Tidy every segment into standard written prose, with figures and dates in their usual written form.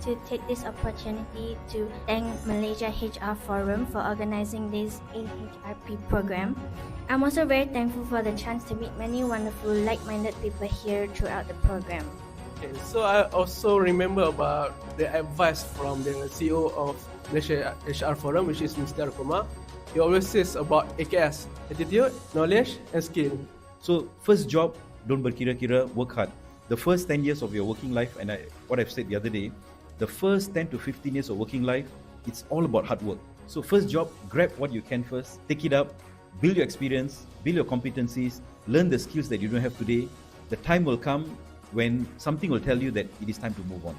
to take this opportunity to thank Malaysia HR Forum for organizing this AHRP program. I'm also very thankful for the chance to meet many wonderful like-minded people here throughout the program. Okay, so I also remember about the advice from the CEO of Malaysia HR Forum, which is Mr. Arulkumar. He always says about AKS, attitude, knowledge and skill. So first job, don't berkira-kira, work hard. The first 10 years of your working life, and what I've said the other day, the first 10 to 15 years of working life, it's all about hard work. So first job, grab what you can first, take it up, build your experience, build your competencies, learn the skills that you don't have today. The time will come when something will tell you that it is time to move on.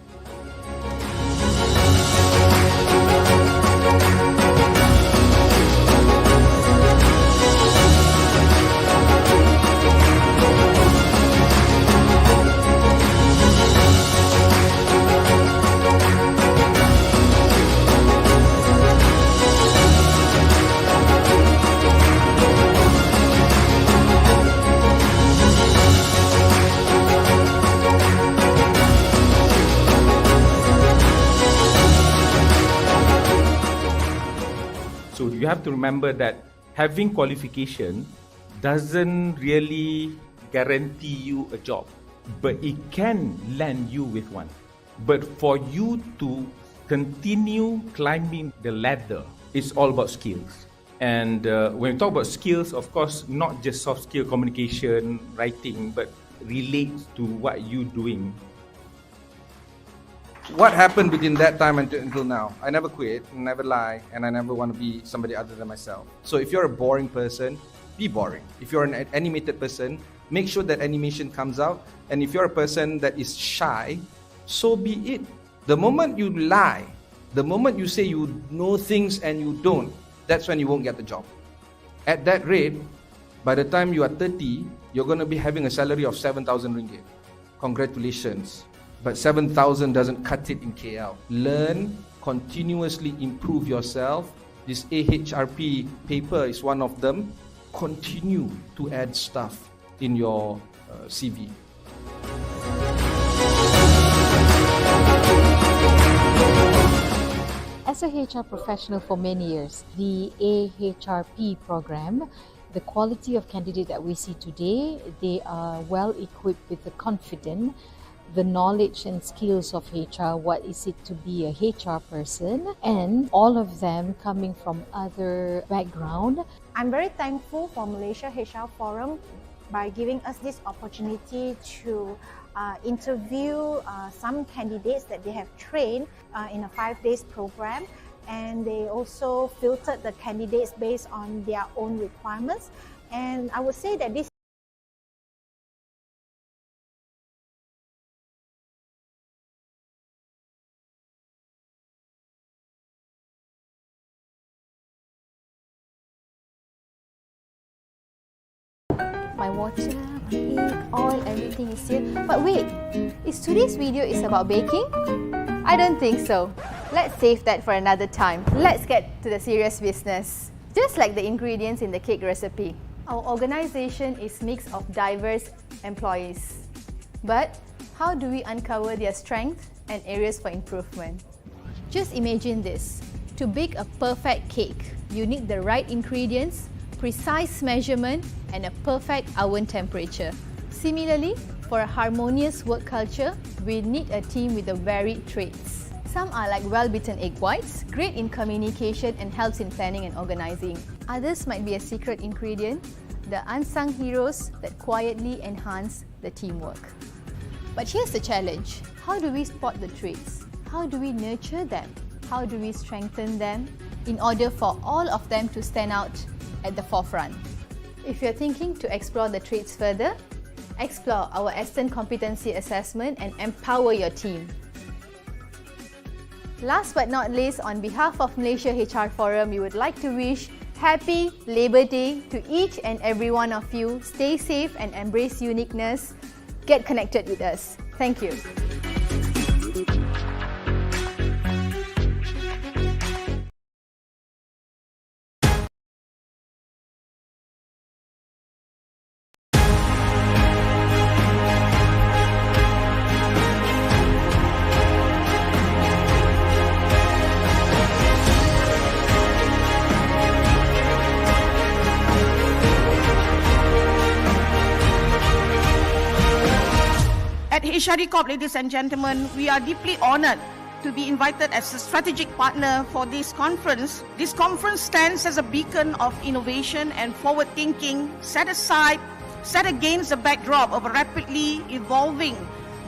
So you have to remember that having qualification doesn't really guarantee you a job, but it can land you with one. But for you to continue climbing the ladder, it's all about skills. And when we talk about skills, of course, not just soft skill, communication, writing, but relates to what you're doing. What happened between that time until now? I never quit, never lie, and I never want to be somebody other than myself. So if you're a boring person, be boring. If you're an animated person, make sure that animation comes out. And if you're a person that is shy, so be it. The moment you lie, the moment you say you know things and you don't, that's when you won't get the job. At that rate, by the time you are 30, you're going to be having a salary of 7,000 ringgit. Congratulations. But 7,000 doesn't cut it in KL. Learn, continuously improve yourself. This AHRP paper is one of them. Continue to add stuff in your CV. As a HR professional for many years, the AHRP program, the quality of candidate that we see today, they are well equipped with the confidence, the knowledge and skills of HR, what is it to be a HR person, and all of them coming from other background. I'm very thankful for Malaysia HR Forum by giving us this opportunity to interview some candidates that they have trained in a 5-day program, and they also filtered the candidates based on their own requirements. And I would say that this my water, my egg, oil, everything is here. But wait, is today's video about baking? I don't think so. Let's save that for another time. Let's get to the serious business. Just like the ingredients in the cake recipe, our organization is a mix of diverse employees. But how do we uncover their strengths and areas for improvement? Just imagine this. To bake a perfect cake, you need the right ingredients, precise measurement, and a perfect oven temperature. Similarly, for a harmonious work culture, we need a team with a varied traits. Some are like well-beaten egg whites, great in communication and helps in planning and organizing. Others might be a secret ingredient, the unsung heroes that quietly enhance the teamwork. But here's the challenge. How do we spot the traits? How do we nurture them? How do we strengthen them in order for all of them to stand out at the forefront? If you're thinking to explore the traits further, explore our Aston Competency Assessment and empower your team. Last but not least, on behalf of Malaysia HR Forum, we would like to wish Happy Labour Day to each and every one of you. Stay safe and embrace uniqueness. Get connected with us. Thank you. HRD ladies and gentlemen, we are deeply honored to be invited as a strategic partner for this conference. This conference stands as a beacon of innovation and forward thinking set against the backdrop of a rapidly evolving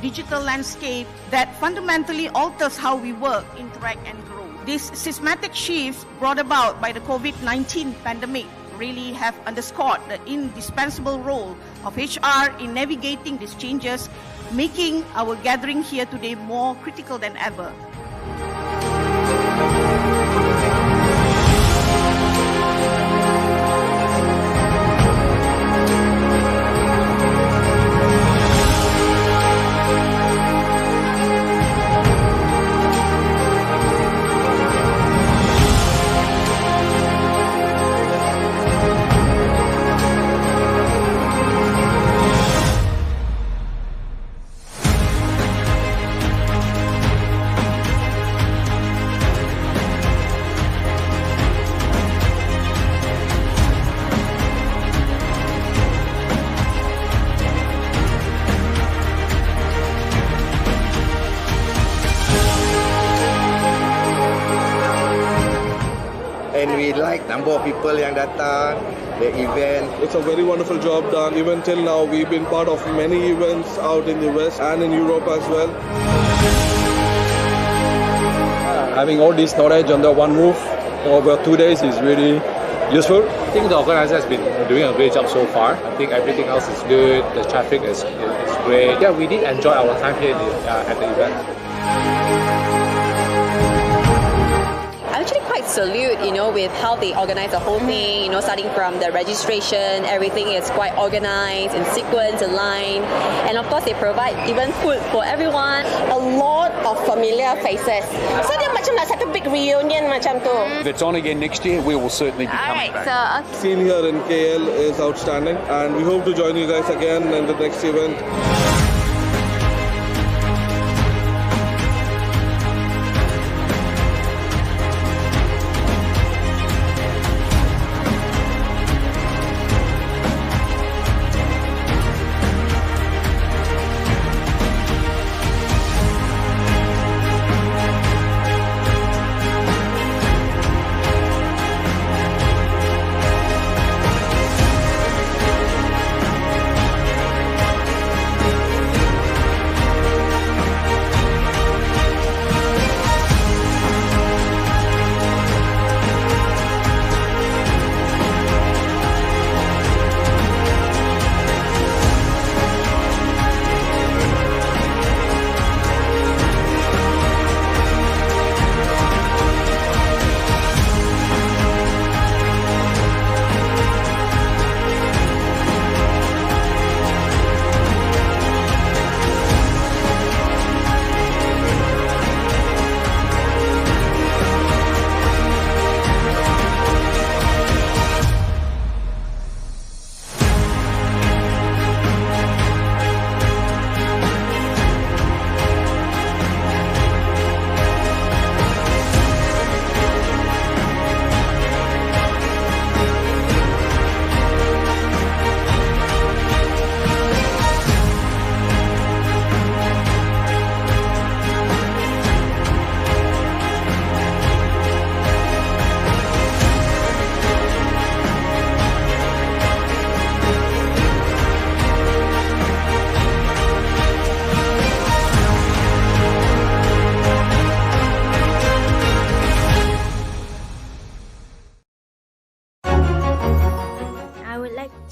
digital landscape that fundamentally alters how we work, interact and grow. These systematic shifts brought about by the COVID-19 pandemic really have underscored the indispensable role of HR in navigating these changes, making our gathering here today more critical than ever. And we like number of people yang datang, the event. It's a very wonderful job done. Even till now, we've been part of many events out in the West and in Europe as well. Having all this knowledge under one roof over 2 days is really useful. I think the organizer has been doing a great job so far. I think everything else is good. The traffic is great. Yeah, we did enjoy our time here at the event. I actually quite salute, with how they organize the whole thing, starting from the registration, everything is quite organized, in sequence, in line. And of course, they provide even food for everyone. A lot of familiar faces. So dia macam nak satu big reunion macam tu. If it's on again next year, we will certainly be coming back. The scene here in KL is outstanding, and we hope to join you guys again in the next event.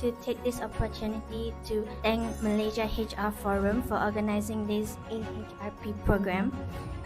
To take this opportunity to thank Malaysia HR Forum for organizing this AHRP program.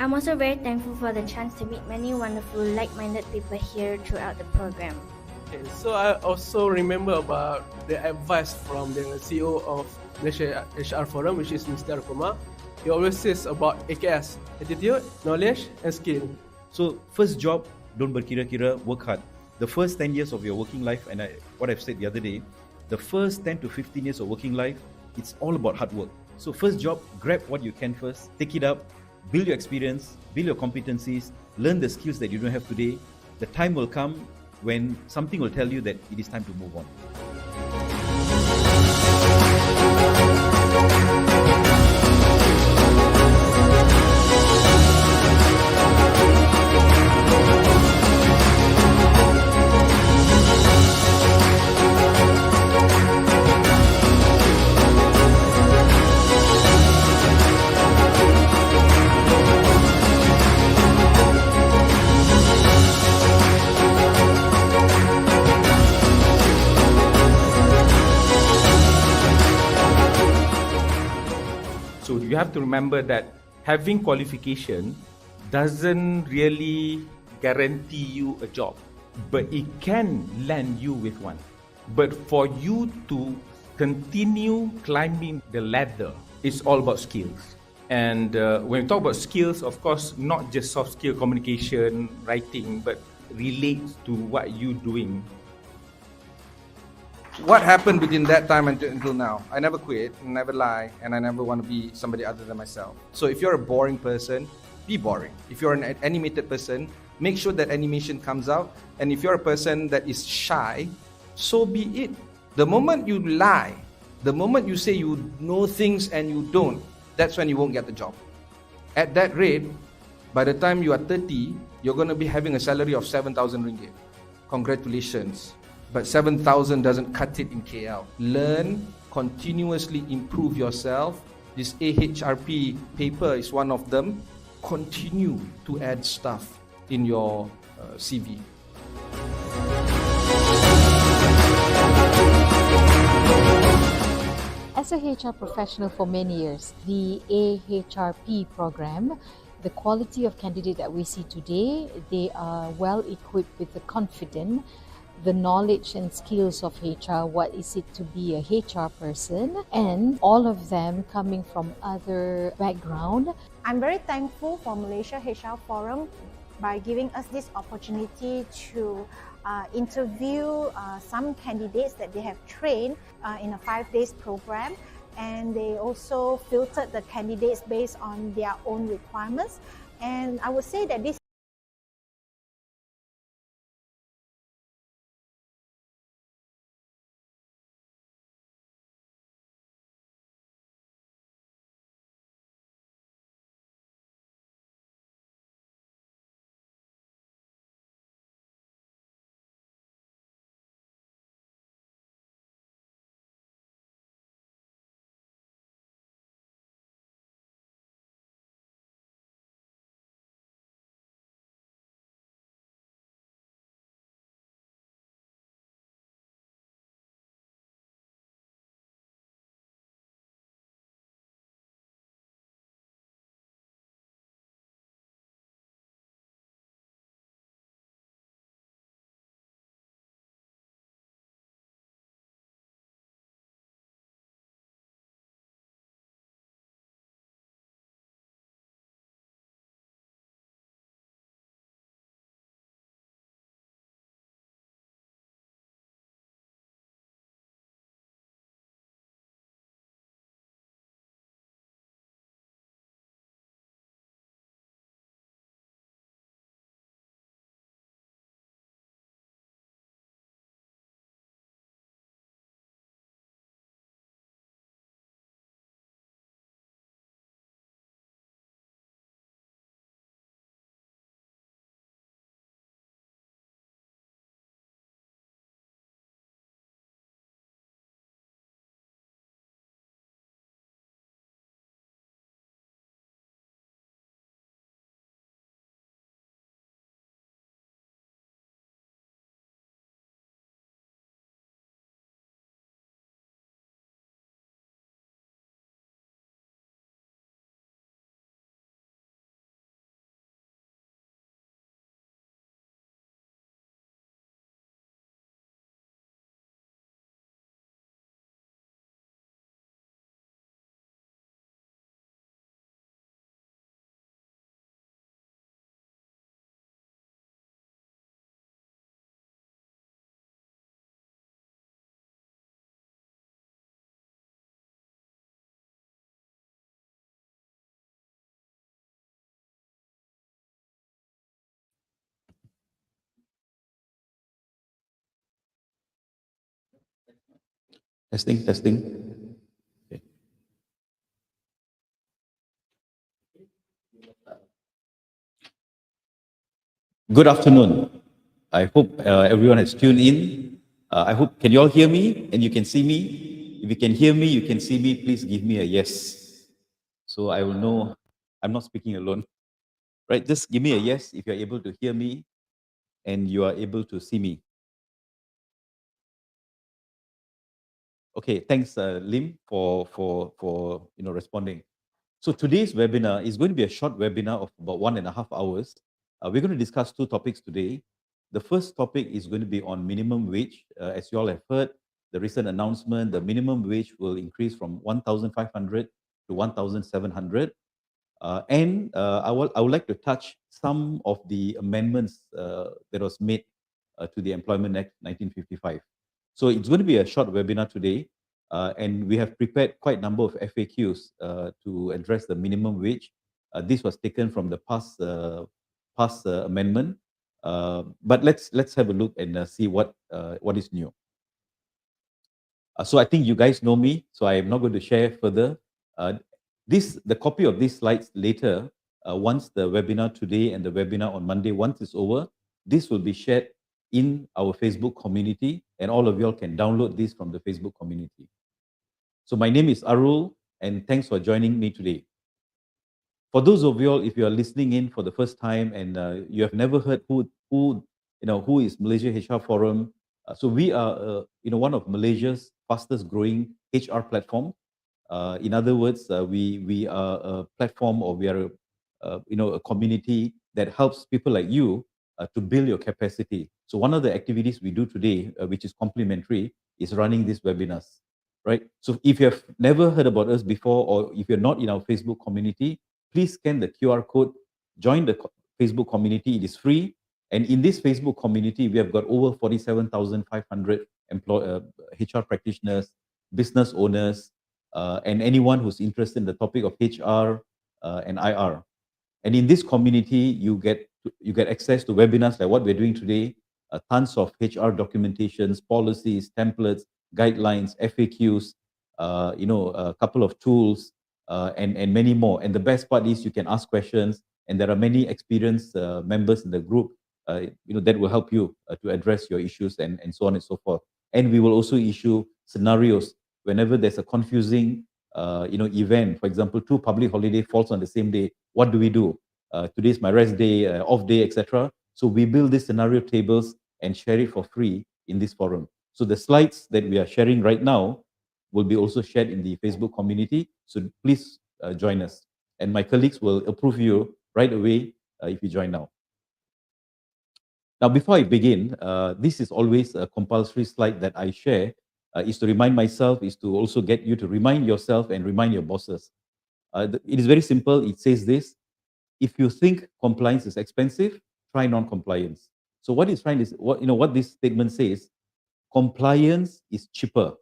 I'm also very thankful for the chance to meet many wonderful like-minded people here throughout the program. Okay, so I also remember about the advice from the CEO of Malaysia HR Forum, which is Mr. Arulkumar. He always says about AKS, attitude, knowledge and skill. So first job, don't berkira-kira, work hard. The first 10 years of your working life, and what I've said the other day, the first 10 to 15 years of working life, it's all about hard work. So first job, grab what you can first, take it up, build your experience, build your competencies, learn the skills that you don't have today. The time will come when something will tell you that it is time to move on. you have to remember that having qualification doesn't really guarantee you a job, but it can land you with one. But for you to continue climbing the ladder, it's all about skills. And when we talk about skills, of course, not just soft skill, communication, writing, but relates to what you're doing. What happened between that time until now? I never quit, never lie, and I never want to be somebody other than myself. So if you're a boring person, be boring. If you're an animated person, make sure that animation comes out. And if you're a person that is shy, so be it. The moment you lie, the moment you say you know things and you don't, that's when you won't get the job. At that rate, by the time you are 30, you're going to be having a salary of 7,000 ringgit. Congratulations. But 7,000 doesn't cut it in KL. Learn, continuously improve yourself. This AHRP paper is one of them. Continue to add stuff in your CV. As a HR professional for many years, the AHRP program, the quality of candidate that we see today, they are well equipped with the confidence, the knowledge and skills of HR, what is it to be a HR person, and all of them coming from other background. I'm very thankful for Malaysia HR Forum by giving us this opportunity to interview some candidates that they have trained in a 5 days program, and they also filtered the candidates based on their own requirements. And I would say that this Testing. Okay. Good afternoon. I hope everyone has tuned in. I hope, can you all hear me and you can see me? If you can hear me, you can see me, please give me a yes. So I will know I'm not speaking alone. Right, just give me a yes if you're able to hear me and you are able to see me. Okay, thanks Lim for responding. So today's webinar is going to be a short webinar of about 1.5 hours. We're going to discuss two topics today. The first topic is going to be on minimum wage. As you all have heard, the recent announcement, the minimum wage will increase from 1,500 to 1,700. I would like to touch some of the amendments that was made to the Employment Act 1955. So it's going to be a short webinar today, and we have prepared quite a number of FAQs to address the minimum wage. This was taken from the past amendment, but let's have a look and see what is new. So I think you guys know me, so I am not going to share further. The copy of these slides later, once the webinar today and the webinar on Monday, once it's over, this will be shared in our Facebook community, and all of y'all can download this from the Facebook community. So my name is Arul, and thanks for joining me today. For those of y'all, if you are listening in for the first time and you have never heard who is Malaysia HR Forum, so we are one of Malaysia's fastest growing HR platform. In other words, we are a platform, or we are a community that helps people like you to build your capacity. So one of the activities we do today, which is complimentary, is running these webinars, right? So if you have never heard about us before, or if you're not in our Facebook community, please scan the QR code, join the Facebook community. It is free. And in this Facebook community, we have got over 47,500 HR practitioners, business owners, and anyone who's interested in the topic of HR and IR. And in this community, you get access to webinars like what we're doing today, tons of HR documentations, policies, templates, guidelines, FAQs, a couple of tools, and many more. And the best part is you can ask questions, and there are many experienced members in the group that will help you to address your issues and so on and so forth. And we will also issue scenarios whenever there's a confusing event. For example, 2 public holiday falls on the same day. What do we do? Today's my rest day, off day, etc. So we build these scenario tables and share it for free in this forum. So the slides that we are sharing right now will be also shared in the Facebook community. So please join us. And my colleagues will approve you right away if you join now. Now, before I begin, this is always a compulsory slide that I share, is to remind myself, is to also get you to remind yourself and remind your bosses. It is very simple. It says this: if you think compliance is expensive, try non-compliance. So what it's trying is, what this statement says, compliance is cheaper.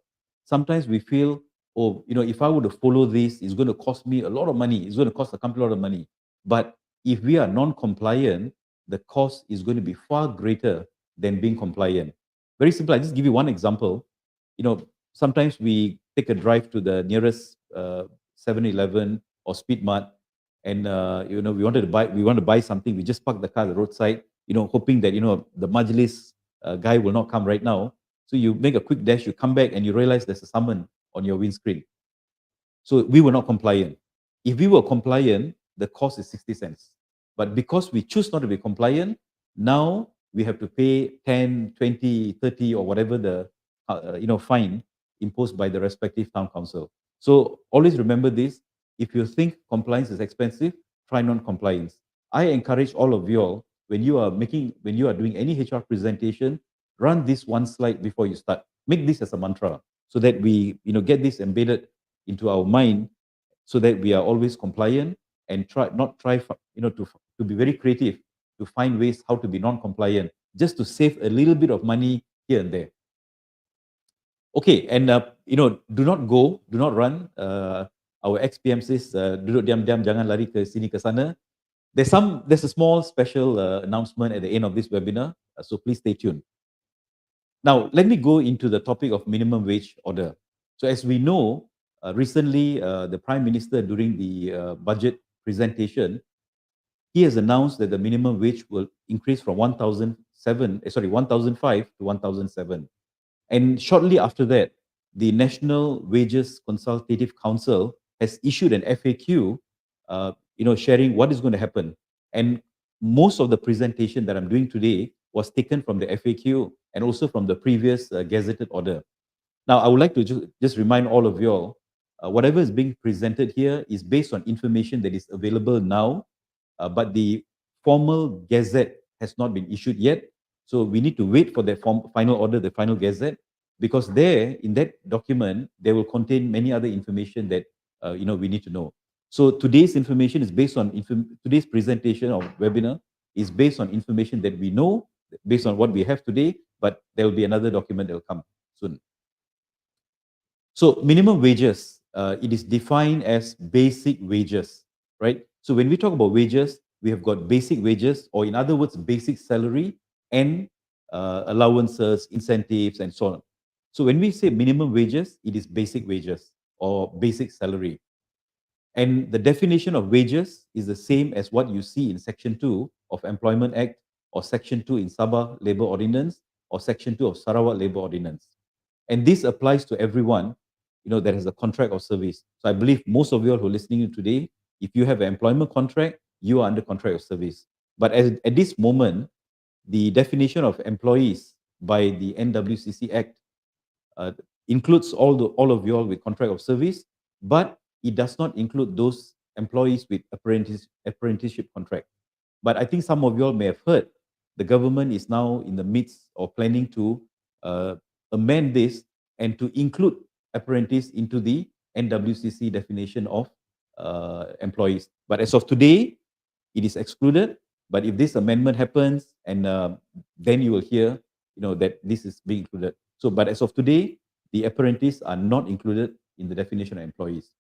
Sometimes we feel, if I were to follow this, it's going to cost me a lot of money. It's going to cost the company a lot of money. But if we are non-compliant, the cost is going to be far greater than being compliant. Very simple. I just give you one example. Sometimes we take a drive to the nearest 7-Eleven or Speed Mart, and we want to buy something. We just park the car at the roadside, hoping that the Majlis guy will not come right now. So you make a quick dash, you come back, and you realize there's a summon on your windscreen. So we were not compliant. If we were compliant, the cost is 60 cents. But because we choose not to be compliant, now we have to pay 10, 20, 30, or whatever the fine imposed by the respective town council. So always remember this: if you think compliance is expensive, try non-compliance. I encourage all of you all, when you are doing any HR presentation, run this one slide before you start. Make this as a mantra, so that we get this embedded into our mind, so that we are always compliant, and try to be very creative to find ways how to be non-compliant, just to save a little bit of money here and there. Okay, and do not run. Our ex-PM says, duduk diam-diam, jangan lari ke sini ke sana. There's a small special announcement at the end of this webinar, so please stay tuned. Now, let me go into the topic of minimum wage order. So as we know, recently the Prime Minister, during the budget presentation, he has announced that the minimum wage will increase from 1,005 to 1,007. And shortly after that, the National Wages Consultative Council has issued an FAQ, sharing what is going to happen. And most of the presentation that I'm doing today was taken from the FAQ and also from the previous gazetted order. Now, I would like to just remind all of you all, whatever is being presented here is based on information that is available now, but the formal gazette has not been issued yet. So we need to wait for the final order, the final gazette, because there, in that document, they will contain many other information that we need to know. So today's information is based on today's presentation or webinar is based on information that we know, based on what we have today, but there will be another document that will come soon. So minimum wages, it is defined as basic wages, right? So when we talk about wages, we have got basic wages, or in other words, basic salary and allowances, incentives, and so on. So when we say minimum wages, it is basic wages or basic salary. And the definition of wages is the same as what you see in Section 2 of Employment Act, or Section 2 in Sabah Labour Ordinance, or Section 2 of Sarawak Labour Ordinance. And this applies to everyone, that has a contract of service. So I believe most of you all who are listening today, if you have an employment contract, you are under contract of service. But at this moment, the definition of employees by the NWCC Act includes all of you all with contract of service, but it does not include those employees with apprenticeship contract. But I think some of you all may have heard the government is now in the midst of planning to amend this and to include apprentice into the NWCC definition of employees. But as of today, it is excluded. But if this amendment happens, and then you will hear, that this is being included. So, but as of today, the apprentices are not included in the definition of employees.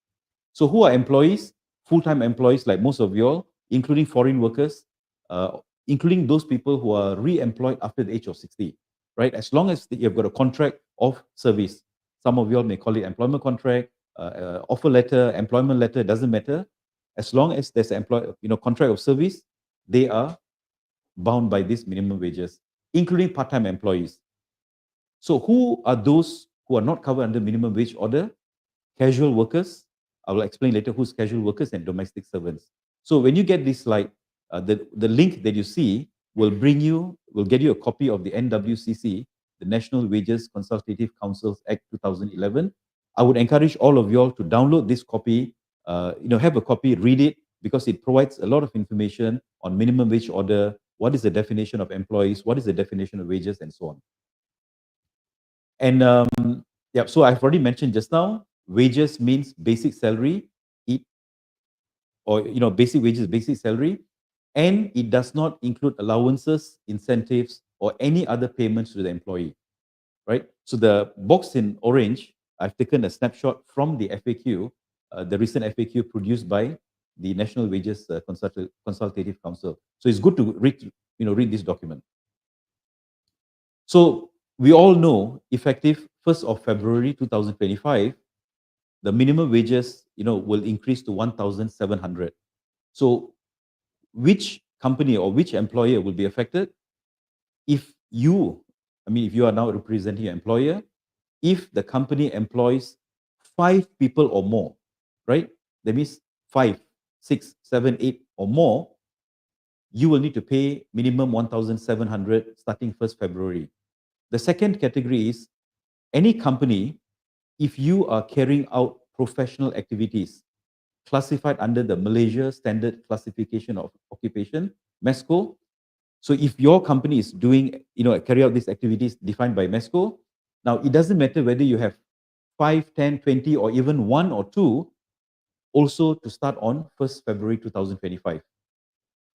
So, who are employees? Full-time employees, like most of you all, including foreign workers, including those people who are re-employed after the age of 60, right? As long as you've got a contract of service, some of you all may call it employment contract, offer letter, employment letter, doesn't matter. As long as there's an contract of service, they are bound by these minimum wages, including part-time employees. So who are those who are not covered under minimum wage order? Casual workers. I will explain later who's casual workers and domestic servants. So when you get this slide, the link that you see will get you a copy of the NWCC, the National Wages Consultative Councils Act 2011. I would encourage all of you all to download this copy, have a copy, read it, because it provides a lot of information on minimum wage order, what is the definition of employees, what is the definition of wages, and so on. And so I've already mentioned just now, wages means basic salary, basic wages, basic salary, and it does not include allowances, incentives, or any other payments to the employee, right? So the box in orange, I've taken a snapshot from the FAQ, the recent FAQ produced by the National Wages Consultative Council. So it's good to read this document. So we all know, effective 1st of February 2025, the minimum wages, will increase to 1,700. So which company or which employer will be affected? If you are now representing your employer, if the company employs 5 people or more, right? That means 5, 6, 7, 8 or more, you will need to pay minimum 1,700 starting 1st February. The second category is any company, if you are carrying out professional activities classified under the Malaysia Standard Classification of Occupation, MESCO. So if your company is doing, carry out these activities defined by MESCO, now it doesn't matter whether you have 5, 10, 20, or even 1 or 2, also to start on 1st February 2025.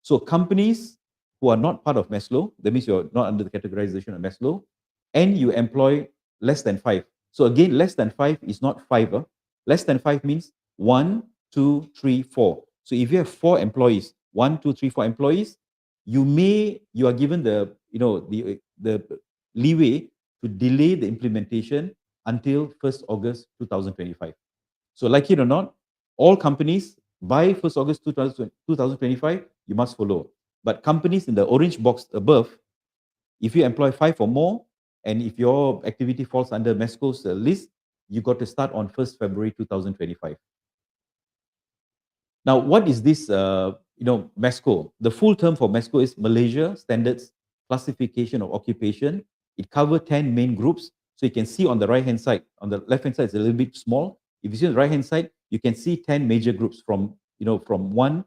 So companies who are not part of MESLO, that means you're not under the categorization of MESLO, and you employ less than 5. So again, less than 5 is not 5. Less than 5 means 1, 2, 3, 4. So if you have 4 employees, 1, 2, 3, 4 employees, you are given the leeway to delay the implementation until 1st August 2025. So like it or not, all companies by 1st August 2025, you must follow. But companies in the orange box above, if you employ 5 or more, and if your activity falls under MESCO's list, you got to start on 1st February 2025. Now, what is this, MESCO? The full term for MESCO is Malaysia Standards Classification of Occupation. It covers 10 main groups. So you can see on the right-hand side, on the left-hand side, it's a little bit small. If you see on the right-hand side, you can see 10 major groups from, from 1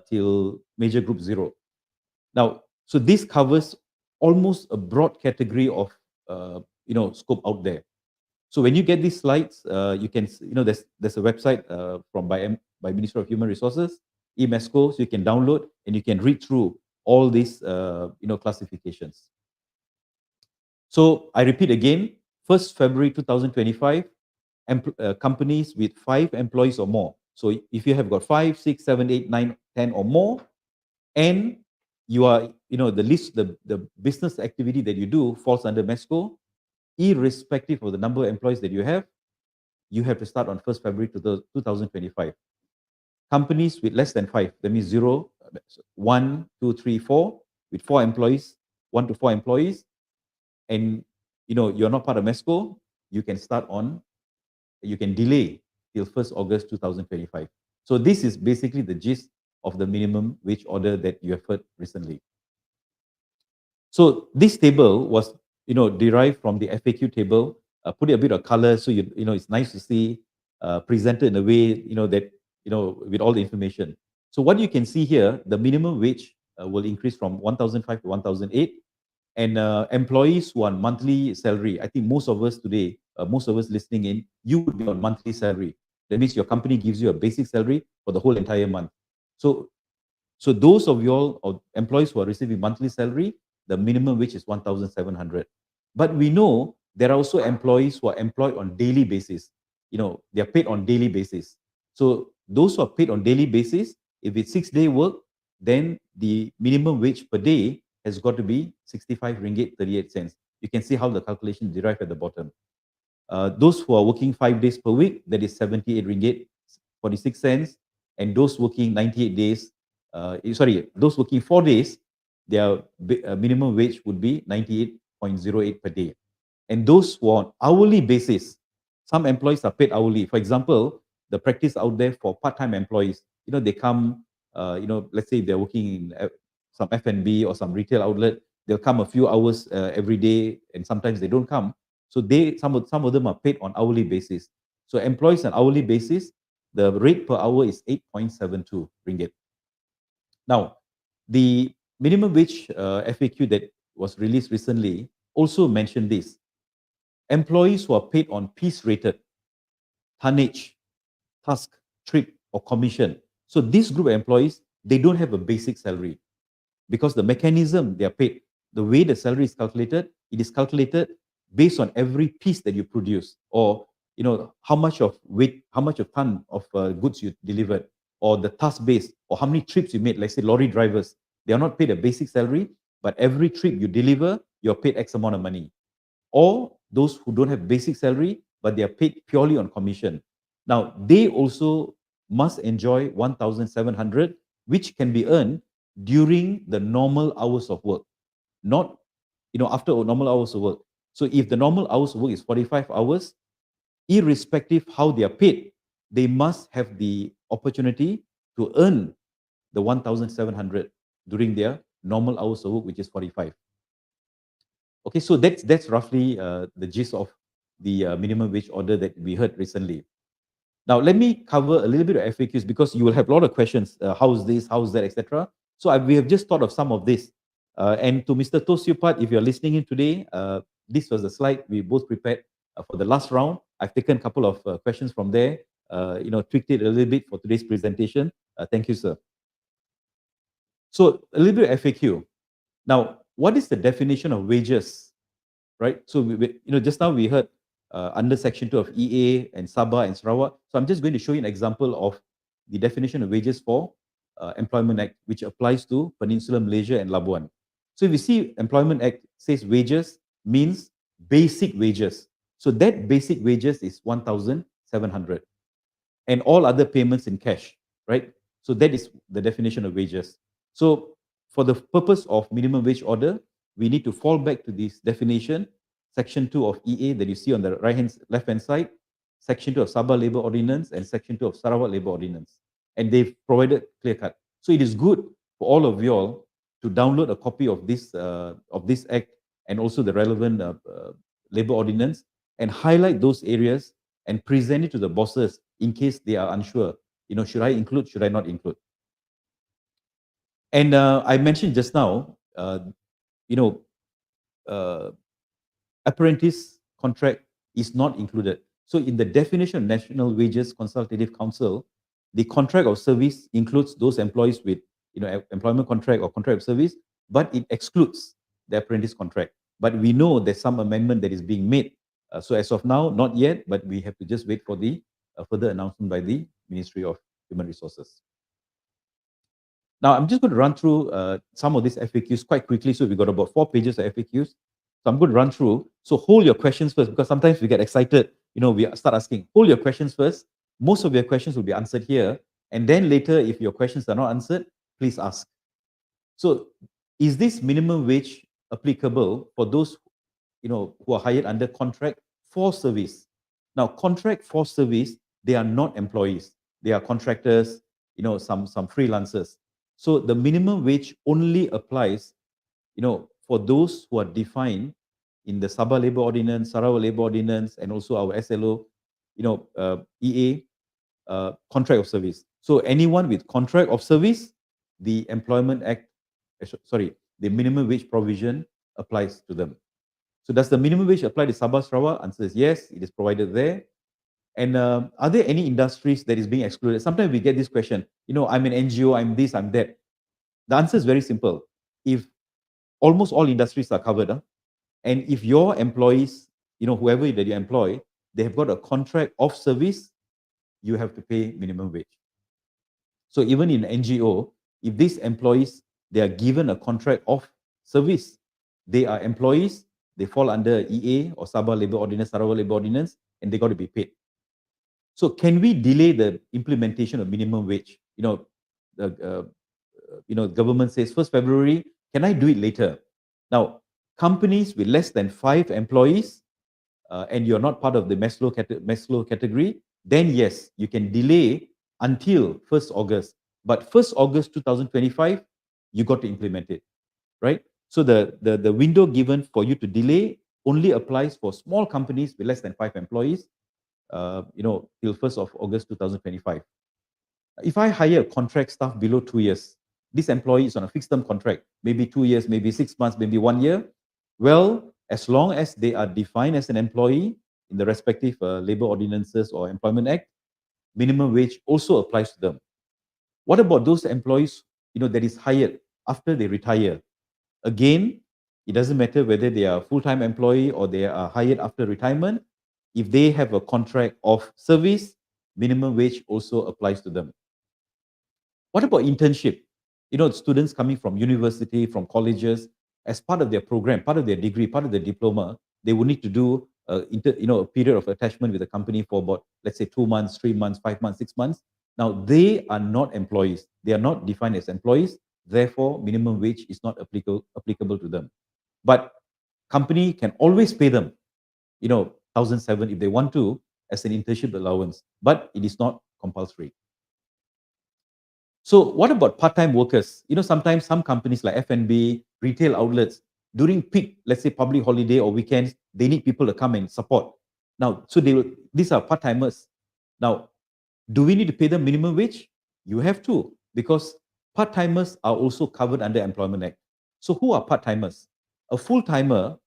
till major group 0. Now, so this covers almost a broad category of, scope out there. So when you get these slides, you can, there's a website by Ministry of Human Resources, eMesco, so you can download and you can read through all these, classifications. So I repeat again, 1st February 2025, companies with 5 employees or more. So if you have got 5, 6, 7, 8, 9, 10 or more, and you are, the list, the business activity that you do falls under MESCO, irrespective of the number of employees that you have to start on 1st February 2025. Companies with less than 5, that means 0, 1, 2, 3, 4, with 4 employees, 1 to 4 employees, and you're not part of MESCO, you can delay till 1st August 2025. So this is basically the gist of the minimum wage order that you have heard recently. So this table was, derived from the FAQ table. Put a bit of color so it's nice to see, presented in a way, that with all the information. So what you can see here, the minimum wage will increase from 1,005 to 1,008, and employees who are on monthly salary. I think most of us today, most of us listening in, you would be on monthly salary. That means your company gives you a basic salary for the whole entire month. So those of you all, or employees who are receiving monthly salary, the minimum wage is 1,700. But we know there are also employees who are employed on daily basis. They are paid on daily basis. So those who are paid on daily basis, if it's 6-day work, then the minimum wage per day has got to be 65 ringgit 38 cents. You can see how the calculation derived at the bottom. Those who are working 5 days per week, that is 78 ringgit 46 cents. And those working 98 days, those working 4 days, their minimum wage would be 98.08 per day. And those who are on hourly basis, some employees are paid hourly. For example, the practice out there for part-time employees, they come, let's say they're working in some F&B or some retail outlet, they'll come a few hours every day, and sometimes they don't come. So some of them are paid on hourly basis. So employees on hourly basis, the rate per hour is 8.72 ringgit. Now, the minimum wage FAQ that was released recently also mentioned this. Employees who are paid on piece rated, tonnage, task, trip, or commission. So this group of employees, they don't have a basic salary, because the mechanism they are paid, the way the salary is calculated, it is calculated based on every piece that you produce, or how much of weight, how much of ton of goods you delivered, or the task base, or how many trips you made. Let's say lorry drivers, they are not paid a basic salary, but every trip you deliver, you're paid X amount of money. Or those who don't have basic salary, but they are paid purely on commission. Now, they also must enjoy 1,700, which can be earned during the normal hours of work, not after normal hours of work. So if the normal hours of work is 45 hours, irrespective how they are paid, they must have the opportunity to earn the 1,700 during their normal hours of work, which is 45. Okay, so that's roughly the gist of the minimum wage order that we heard recently. Now, let me cover a little bit of FAQs, because you will have a lot of questions. How's this? How's that? Etc. So we have just thought of some of this. And to Mr. Tosyupat, if you're listening in today, this was the slide we both prepared for the last round. I've taken a couple of questions from there, tweaked it a little bit for today's presentation. Thank you, sir. So a little bit of FAQ. Now, what is the definition of wages? Right? So just now we heard under Section 2 of EA and Sabah and Sarawak. So I'm just going to show you an example of the definition of wages for Employment Act, which applies to Peninsular Malaysia and Labuan. So if you see Employment Act says wages means basic wages. So that basic wages is 1,700, and all other payments in cash, right? So that is the definition of wages. So for the purpose of minimum wage order, we need to fall back to this definition, Section 2 of EA that you see on the left-hand side, Section 2 of Sabah Labour Ordinance, and Section 2 of Sarawak Labour Ordinance. And they've provided clear cut. So it is good for all of you all to download a copy of this act and also the relevant Labour Ordinance, and highlight those areas and present it to the bosses in case they are unsure. Should I include, should I not include? And I mentioned just now, apprentice contract is not included. So in the definition of National Wages Consultative Council, the contract of service includes those employees with employment contract or contract of service, but it excludes the apprentice contract. But we know there's some amendment that is being made. So as of now, not yet, but we have to just wait for the further announcement by the Ministry of Human Resources. Now, I'm just going to run through some of these FAQs quite quickly. So we've got about 4 pages of FAQs. So I'm going to run through. So hold your questions first, because sometimes we get excited. We start asking. Hold your questions first. Most of your questions will be answered here. And then later, if your questions are not answered, please ask. So is this minimum wage applicable for those who are hired under contract for service? Now, contract for service, they are not employees. They are contractors, some freelancers. So the minimum wage only applies, for those who are defined in the Sabah Labour Ordinance, Sarawak Labour Ordinance, and also our SLO, EA, contract of service. So anyone with contract of service, the Employment Act, the minimum wage provision applies to them. So does the minimum wage apply to Sabah Sarawak? Answer is yes, it is provided there. And are there any industries that is being excluded? Sometimes we get this question, I'm an NGO, I'm this, I'm that. The answer is very simple. If almost all industries are covered, and if your employees, whoever that you employ, they have got a contract of service, you have to pay minimum wage. So even in NGO, if these employees, they are given a contract of service, they are employees, they fall under EA or Sabah Labour Ordinance, Sarawak Labour Ordinance, and they got to be paid. So can we delay the implementation of minimum wage? The government says 1st February, can I do it later? Now, companies with less than 5 employees, and you're not part of the Maslow category, then yes, you can delay until 1st August. But 1st August 2025, you got to implement it, right? So the window given for you to delay only applies for small companies with less than 5 employees, till 1st of August 2025. If I hire contract staff below 2 years, this employee is on a fixed term contract, maybe 2 years, maybe 6 months, maybe 1 year. Well, as long as they are defined as an employee in the respective labor ordinances or employment act, minimum wage also applies to them. What about those employees, that is hired after they retire? Again, it doesn't matter whether they are a full-time employee or they are hired after retirement. If they have a contract of service, minimum wage also applies to them. What about internship? Students coming from university, from colleges, as part of their program, part of their degree, part of their diploma, they will need to do a period of attachment with the company for about, let's say, 2 months, 3 months, 5 months, 6 months. Now, they are not employees. They are not defined as employees. Therefore, minimum wage is not applicable to them. But company can always pay them, 1,007 if they want to, as an internship allowance, but it is not compulsory. So what about part-time workers? Sometimes some companies like F&B, retail outlets, during peak, let's say public holiday or weekends, they need people to come and support. Now, so these are part-timers. Now, do we need to pay them minimum wage? You have to, because part-timers are also covered under Employment Act. So who are part-timers? A full-timer,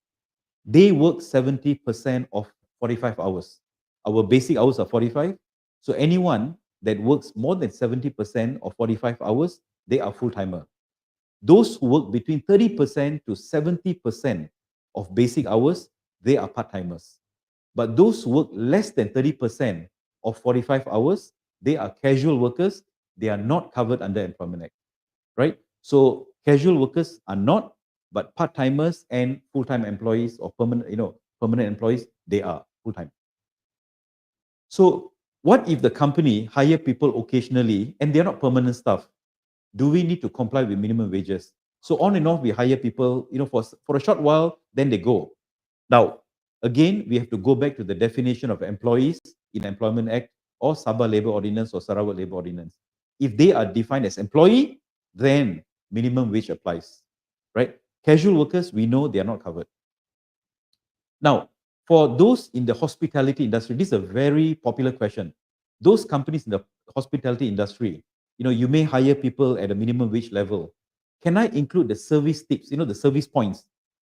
they work 70% of 45 hours. Our basic hours are 45. So anyone that works more than 70% of 45 hours, they are full-timer. Those who work between 30% to 70% of basic hours, they are part-timers. But those who work less than 30% of 45 hours, they are casual workers. They are not covered under Employment Act, right? So casual workers are not, but part-timers and full-time employees or permanent employees, they are full-time. So what if the company hire people occasionally and they're not permanent staff? Do we need to comply with minimum wages? So on and off, we hire people, for a short while, then they go. Now, again, we have to go back to the definition of employees in Employment Act or Sabah Labour Ordinance or Sarawak Labour Ordinance. If they are defined as employee, then minimum wage applies, right? Casual workers, we know they are not covered. Now, For those in the hospitality industry, this is a very popular question. Those companies in the hospitality industry, you may hire people at a minimum wage level. Can I include the service tips, the service points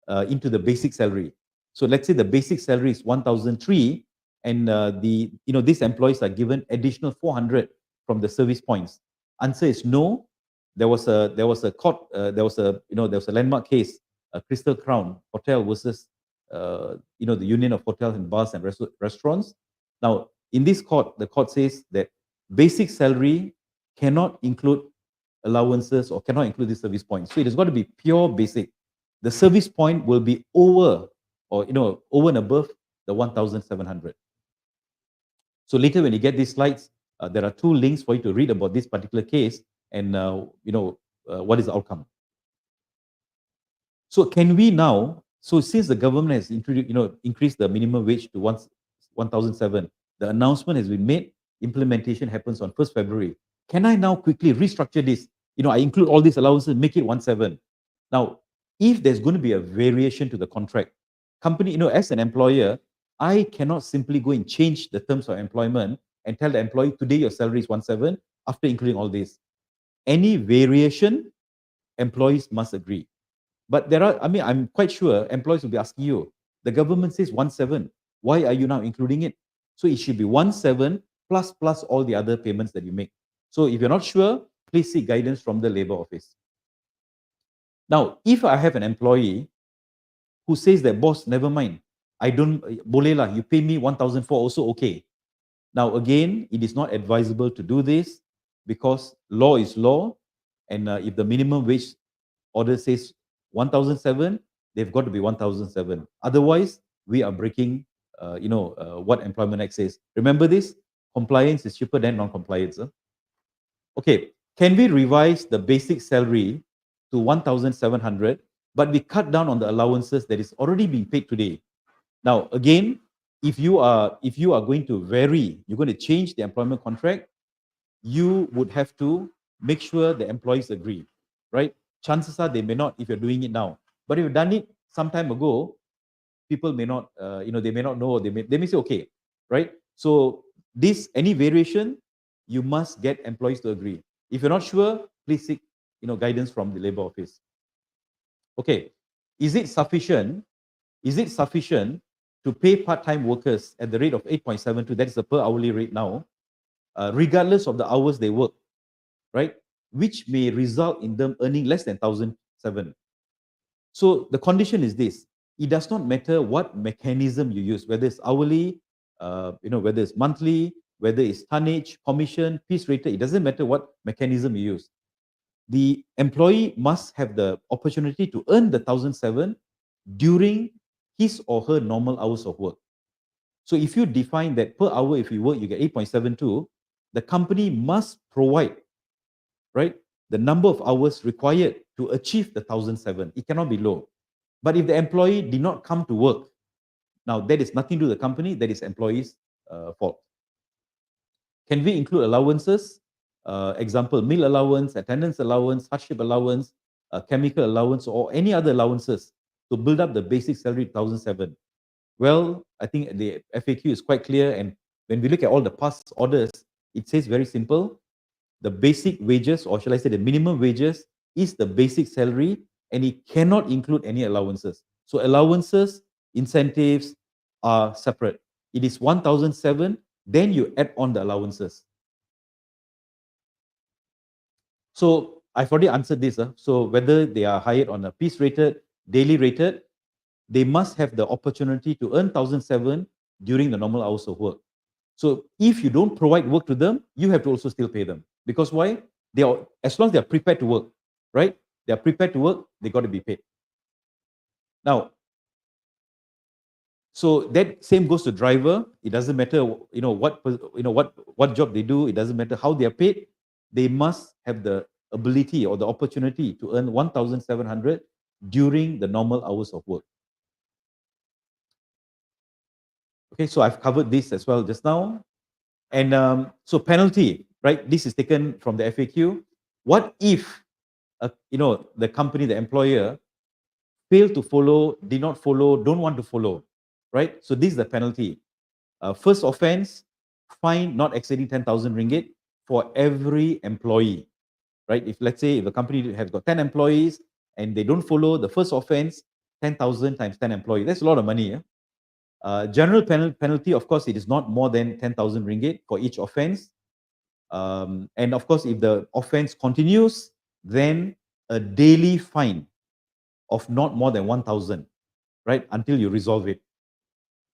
into the basic salary? So let's say the basic salary is 1,003, and these employees are given additional 400 from the service points. Answer is no. There was a landmark case, Crystal Crown Hotel versus the Union of Hotels and Bars and Restaurants. Now, in this court, the court says that basic salary cannot include allowances or cannot include the service points. So it has got to be pure basic. The service point will be over and above the 1,700. So later when you get these slides, there are 2 links for you to read about this particular case and what is the outcome. So can we now, since the government has increased the minimum wage to 1,007, the announcement has been made, implementation happens on 1st February. Can I now quickly restructure this? I include all these allowances, make it 1,7. Now, if there's going to be a variation to the contract, company, as an employer, I cannot simply go and change the terms of employment and tell the employee, today your salary is 1,7 after including all this. Any variation, employees must agree. But I'm quite sure employees will be asking you, the government says 1,7, why are you now including it? So it should be 1,7 plus all the other payments that you make. So if you're not sure, please seek guidance from the Labour Office. Now, if I have an employee who says that, boss, never mind, I don't, boleh lah, you pay me 1,004 also okay. Now, again, it is not advisable to do this because law is law, and if the minimum wage order says 1,007, they've got to be 1,007. Otherwise, we are breaking, what Employment Act says. Remember this, compliance is cheaper than non-compliance. Okay, can we revise the basic salary to 1,700, but we cut down on the allowances that is already being paid today? Now, again, if you are going to vary, you're going to change the employment contract, you would have to make sure the employees agree, right? Chances are they may not if you're doing it now. But if you've done it some time ago, people may not, they may not know, they may say, okay, right? So any variation, you must get employees to agree. If you're not sure, please seek, guidance from the Labour Office. Okay, is it sufficient to pay part-time workers at the rate of 8.72, that is the per hourly rate now, regardless of the hours they work, right? Which may result in them earning less than 1,007. So the condition is this: it does not matter what mechanism you use, whether it's hourly, whether it's monthly, whether it's tonnage, commission, piece rated, it doesn't matter what mechanism you use. The employee must have the opportunity to earn the 1,007 during his or her normal hours of work. So if you define that per hour, if you work, you get 8.72, the company must provide, right, the number of hours required to achieve the 1,007. It cannot be low. But if the employee did not come to work, now that is nothing to do with the company, that is employee's fault. Can we include allowances? Example, meal allowance, attendance allowance, hardship allowance, chemical allowance, or any other allowances to build up the basic salary 1,007. Well, I think the FAQ is quite clear, and when we look at all the past orders, it says very simple: the basic wages, or shall I say the minimum wages, is the basic salary, and it cannot include any allowances. So allowances, incentives are separate. It is 1,007, then you add on the allowances. So I've already answered this. So whether they are hired on a piece rated, daily rated, they must have the opportunity to earn 1,007 during the normal hours of work. So if you don't provide work to them, you have to also still pay them. Because why? As long as they are prepared to work, right? They are prepared to work, they got to be paid. Now, so that same goes to driver. It doesn't matter, what job they do. It doesn't matter how they are paid. They must have the ability or the opportunity to earn 1,700 during the normal hours of work. Okay, so I've covered this as well just now. And so penalty, right? This is taken from the FAQ. What if, the company, the employer, failed to follow, did not follow, don't want to follow, right? So this is the penalty. First offense, fine not exceeding 10,000 ringgit for every employee, right? If let's say if a company has got 10 employees and they don't follow the first offense, 10,000 times 10 employees, that's a lot of money. Yeah? General penalty, of course, it is not more than 10,000 ringgit for each offense. And of course, if the offense continues, then a daily fine of not more than 1,000, right, until you resolve it.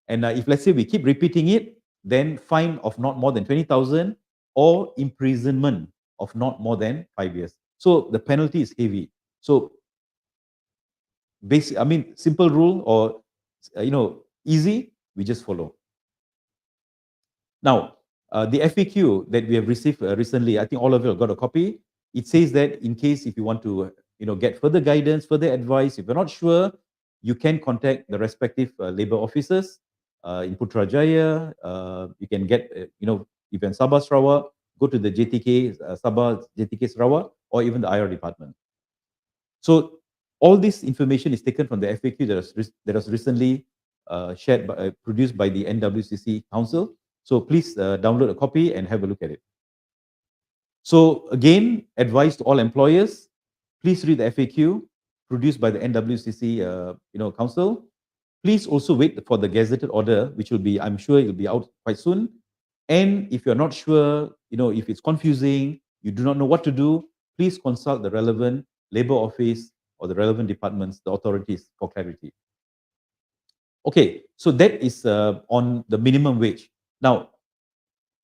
And if let's say we keep repeating it, then fine of not more than 20,000 or imprisonment of not more than 5 years. So the penalty is heavy. So basic, I mean, simple rule or easy, we just follow. Now, the FAQ that we have received recently, I think all of you have got a copy. It says that in case if you want to get further guidance, further advice, if you're not sure, you can contact the respective labor officers in Putrajaya. You can get, if you're in Sabah, Sarawak, go to the JTK, Sabah, JTK Sarawak, or even the IR department. So all this information is taken from the FAQ that was recently produced by the NWCC Council. So please download a copy and have a look at it. So again, advice to all employers, please read the FAQ produced by the NWCC Council. Please also wait for the gazetted order, which will be, I'm sure it will be out quite soon. And if you're not sure, if it's confusing, you do not know what to do, please consult the relevant labor office or the relevant departments, the authorities for clarity. Okay, so that is on the minimum wage. Now,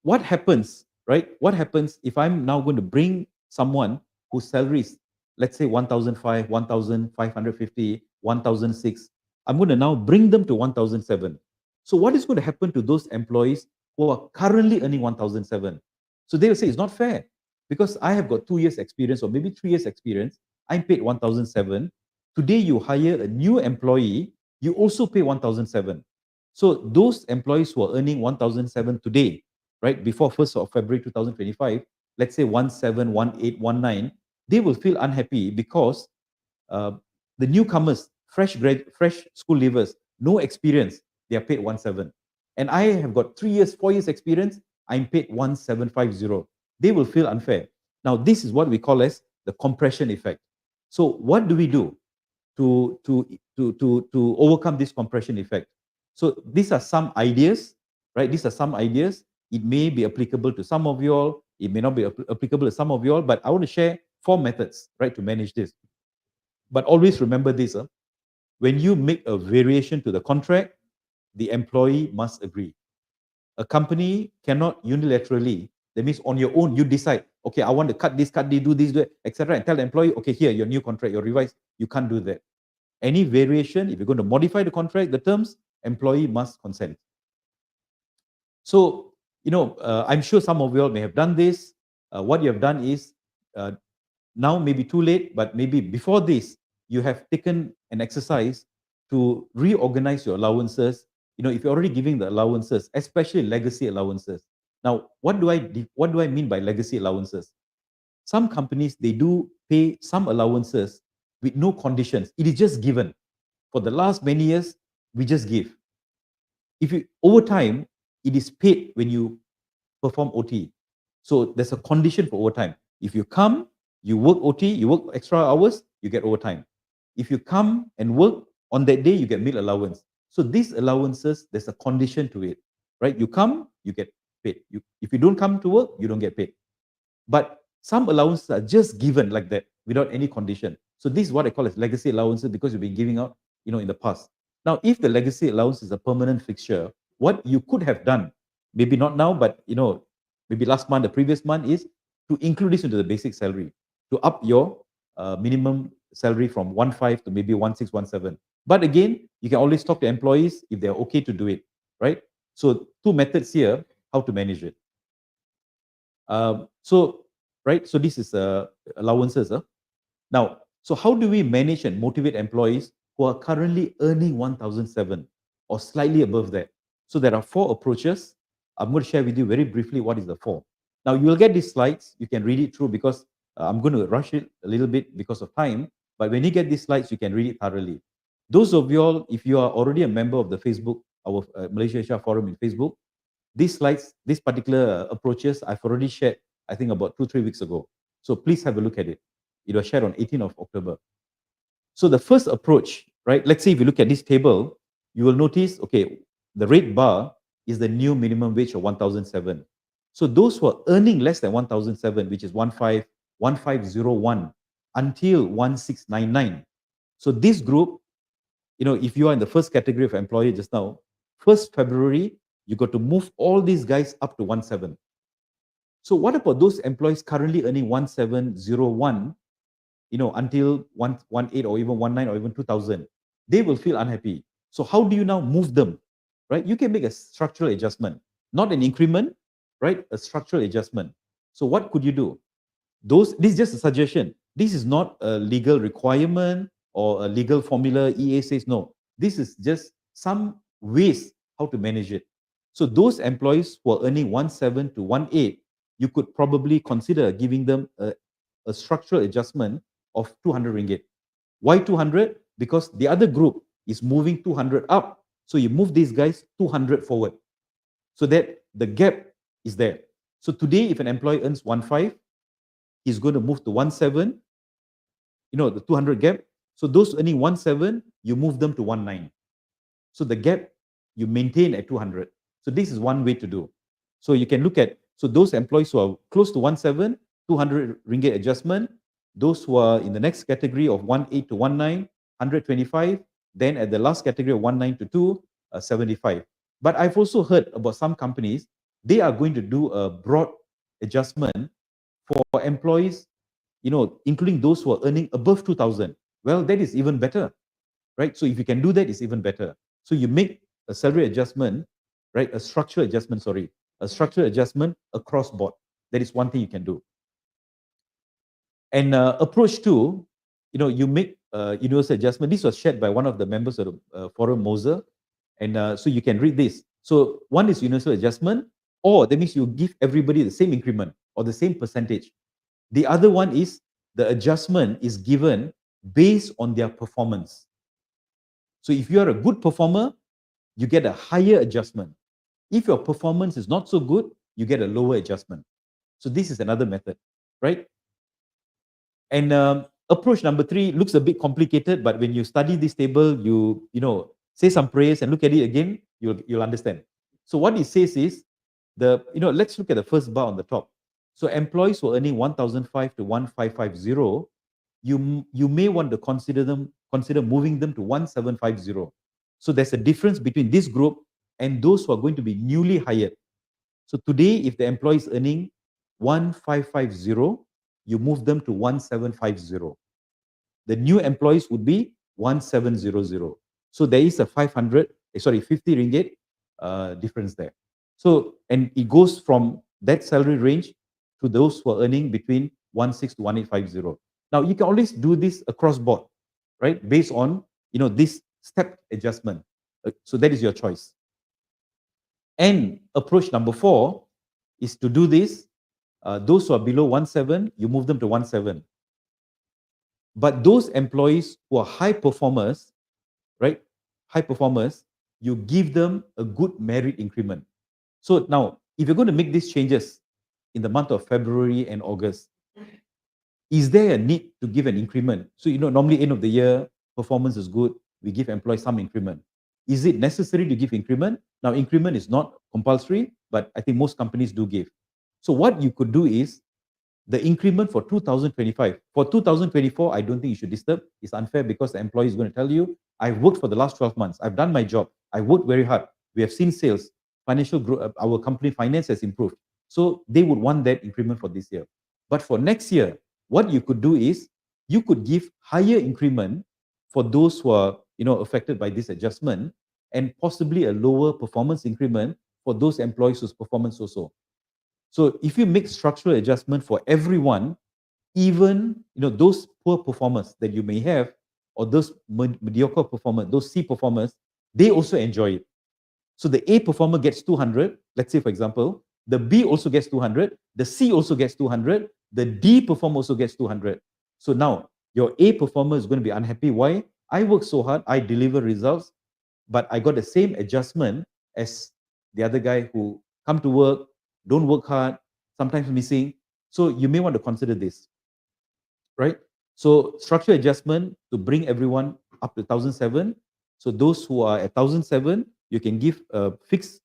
what happens, right? What happens if I'm now going to bring someone whose salary is, let's say, 1,500, 1,550, 1,006. I'm going to now bring them to 1,007. So what is going to happen to those employees who are currently earning 1,007? So they will say, it's not fair because I have got 2 years experience or maybe 3 years experience. I'm paid 1,007. Today you hire a new employee, you also pay 1,007. So those employees who are earning 1,007 today, right, before 1st of February 2025, let's say 17, 18, 19, they will feel unhappy because the newcomers, fresh school leavers, no experience, they are paid 1,7. And I have got 3 years, 4 years experience, I'm paid 1,750. They will feel unfair. Now, this is what we call as the compression effect. So what do we do to overcome this compression effect? So these are some ideas, right? These are some ideas. It may be applicable to some of you all. It may not be applicable to some of you all, but I want to share 4 methods, right, to manage this. But always remember this, when you make a variation to the contract, the employee must agree. A company cannot unilaterally, that means on your own, you decide, okay, I want to cut this, do this, etc., and tell the employee, okay, here, your new contract, your revised, you can't do that. Any variation, if you're going to modify the contract, the terms, employee must consent. So, I'm sure some of you all may have done this. What you have done is, now maybe too late, but maybe before this, you have taken an exercise to reorganize your allowances. If you're already giving the allowances, especially legacy allowances. Now, what do I mean by legacy allowances? Some companies, they do pay some allowances with no conditions. It is just given. For the last many years, we just give. Over time, it is paid when you perform OT. So there's a condition for overtime. If you come, you work OT, you work extra hours, you get overtime. If you come and work on that day, you get meal allowance. So these allowances, there's a condition to it, right? You come, you get paid. If you don't come to work, you don't get paid. But some allowances are just given like that without any condition. So this is what I call as legacy allowances because you've been giving out, in the past. Now, if the legacy allowance is a permanent fixture, what you could have done, maybe not now, but maybe last month, the previous month, is to include this into the basic salary, to up your minimum salary from 1.5 to maybe 1.6, 1.7. But again, you can always talk to employees if they're okay to do it, right? So 2 methods here, how to manage it. So this is allowances. Now, so how do we manage and motivate employees who are currently earning 1,007 or slightly above that? So there are 4 approaches. I'm going to share with you very briefly what is the 4. Now, you will get these slides. You can read it through because I'm going to rush it a little bit because of time. But when you get these slides, you can read it thoroughly. Those of you all, if you are already a member of the Facebook, our Malaysia HR Forum in Facebook. These slides, these particular approaches, I've already shared, I think about 2-3 weeks ago. So please have a look at it. It was shared on 18th of October. So the first approach, right? Let's say if you look at this table, you will notice, okay, the red bar is the new minimum wage of 1,007. So those who are earning less than 1,007, which is 1501 until 1699. So this group, if you are in the first category of employer just now, 1st February, you got to move all these guys up to 17. So what about those employees currently earning 1701, until 118 or even 19 or even 2000? They will feel unhappy. So how do you now move them, right? You can make a structural adjustment, not an increment, right? A structural adjustment. So what could you do? This is just a suggestion. This is not a legal requirement or a legal formula. EA says no. This is just some ways how to manage it. So those employees who are earning 17 to 18, you could probably consider giving them a structural adjustment of 200 ringgit. Why 200? Because the other group is moving 200 up. So you move these guys 200 forward so that the gap is there. So today, if an employee earns 15, he's going to move to 17, the 200 gap. So those earning 17, you move them to 19. So the gap you maintain at 200. So this is one way to do. So you can look at, so those employees who are close to 17, 200 ringgit adjustment. Those who are in the next category of 18 to 19, 125. Then at the last category of 19 to 2, 75. But I've also heard about some companies, they are going to do a broad adjustment for employees, including those who are earning above 2,000. Well, that is even better, right? So if you can do that, it's even better. So you make a salary adjustment, right? A structural adjustment across board. That is one thing you can do. And approach two, you make universal adjustment. This was shared by one of the members of the forum, Moser. And so you can read this. So one is universal adjustment, or that means you give everybody the same increment or the same percentage. The other one is the adjustment is given based on their performance. So if you are a good performer, you get a higher adjustment. If your performance is not so good, you get a lower adjustment. So this is another method, right? And approach number 3 looks a bit complicated, but when you study this table, you say some prayers and look at it again, you'll understand. So what it says is let's look at the first bar on the top. So employees who are earning 1,005 to 1,550, you may want to consider moving them to 1,750. So there's a difference between this group and those who are going to be newly hired. So today, if the employee is earning 1,550, you move them to 1,750. The new employees would be 1,700. So there is a 50 ringgit difference there. So, and it goes from that salary range to those who are earning between 16 to 1850. Now, you can always do this across board, right? Based on, this step adjustment. So that is your choice. And approach number 4 is to do this. Those who are below 17, you move them to 17. But those employees who are high performers, right? High performers, you give them a good merit increment. So now, if you're going to make these changes in the month of February and August, is there a need to give an increment? So, normally end of the year, performance is good, we give employees some increment. Is it necessary to give increment? Now, increment is not compulsory, but I think most companies do give. So what you could do is the increment for 2025. For 2024, I don't think you should disturb. It's unfair because the employee is going to tell you, I've worked for the last 12 months. I've done my job. I worked very hard. We have seen sales, financial growth, our company finance has improved. So they would want that increment for this year. But for next year, what you could do is you could give higher increment for those who are affected by this adjustment, and possibly a lower performance increment for those employees whose performance also. So if you make structural adjustment for everyone, even those poor performers that you may have, or those mediocre performers, those C performers, they also enjoy it. So the A performer gets 200, let's say for example, the B also gets 200, the C also gets 200, the D performer also gets 200. So now your A performer is going to be unhappy. Why? I work so hard, I deliver results, but I got the same adjustment as the other guy who come to work, don't work hard, sometimes missing. So you may want to consider this, right? So structure adjustment to bring everyone up to 1,007. So those who are at 1,007, you can give a fixed,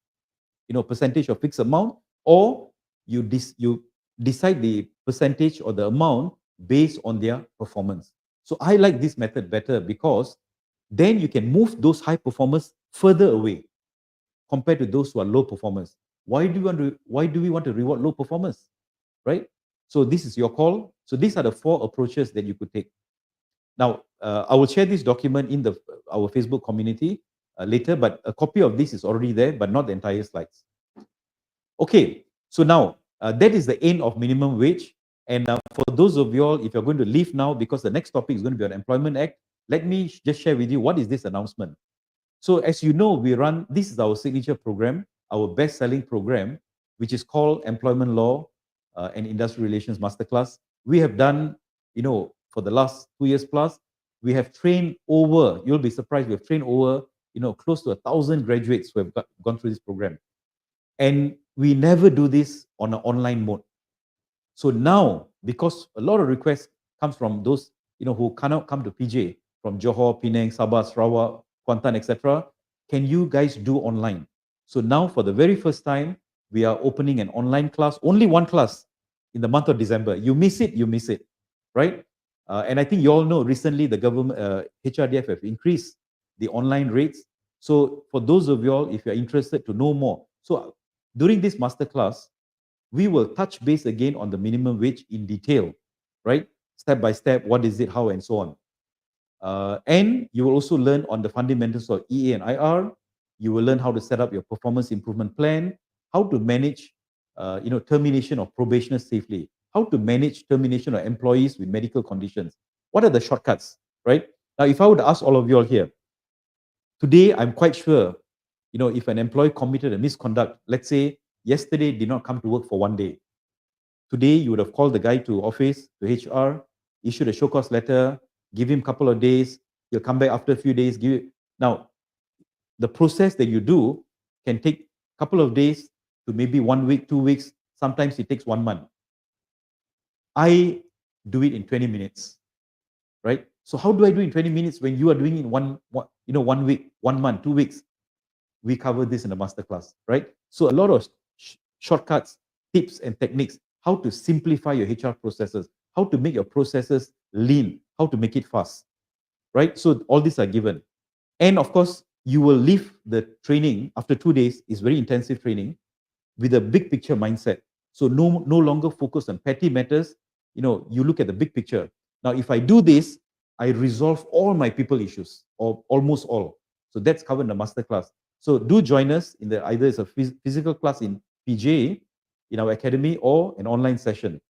percentage or fixed amount, or you decide the percentage or the amount based on their performance. So I like this method better because then you can move those high performers further away compared to those who are low performers. Why do we want to reward low performers, right? So this is your call. So these are the 4 approaches that you could take. Now, I will share this document in our Facebook community later, but a copy of this is already there, but not the entire slides. Okay, so now that is the end of minimum wage. And for those of you all, if you're going to leave now, because the next topic is going to be on Employment Act, let me just share with you what is this announcement. So as you know, this is our signature program, our best-selling program, which is called Employment Law and Industrial Relations Masterclass. We have done, for the last 2 years plus, we have trained over, you'll be surprised, we have trained over, close to 1,000 graduates who have gone through this program. And we never do this on an online mode. So now, because a lot of requests comes from those, who cannot come to PJ, from Johor, Penang, Sabah, Sarawak, Kuantan, etc., can you guys do online? So now, for the very first time, we are opening an online class, only one class in the month of December. You miss it, right? And I think you all know recently the government, HRDF have increased the online rates. So for those of you all, if you're interested to know more, so during this masterclass, we will touch base again on the minimum wage in detail, right? Step by step, what is it, how, and so on. And you will also learn on the fundamentals of EA and IR. You will learn how to set up your performance improvement plan, how to manage, termination of probationers safely, how to manage termination of employees with medical conditions. What are the shortcuts, right? Now, if I would ask all of you all here, today, I'm quite sure, if an employee committed a misconduct, let's say yesterday did not come to work for 1 day. Today, you would have called the guy to office, to HR, issued a show cause letter, give him a couple of days, he'll come back after a few days. Now, the process that you do can take a couple of days to maybe 1 week, 2 weeks. Sometimes it takes 1 month. I do it in 20 minutes, right? So how do I do in 20 minutes when you are doing it in 1 week, 1 month, 2 weeks? We cover this in the masterclass, right? So a lot of shortcuts, tips, and techniques, how to simplify your HR processes, how to make your processes lean, how to make it fast, right? So all these are given. And of course, you will leave the training after 2 days, is very intensive training, with a big picture mindset. So no longer focus on petty matters. You look at the big picture. Now, if I do this, I resolve all my people issues, or almost all. So that's covered in the masterclass. So do join us in either it's a physical class in PJ, in our academy, or an online session.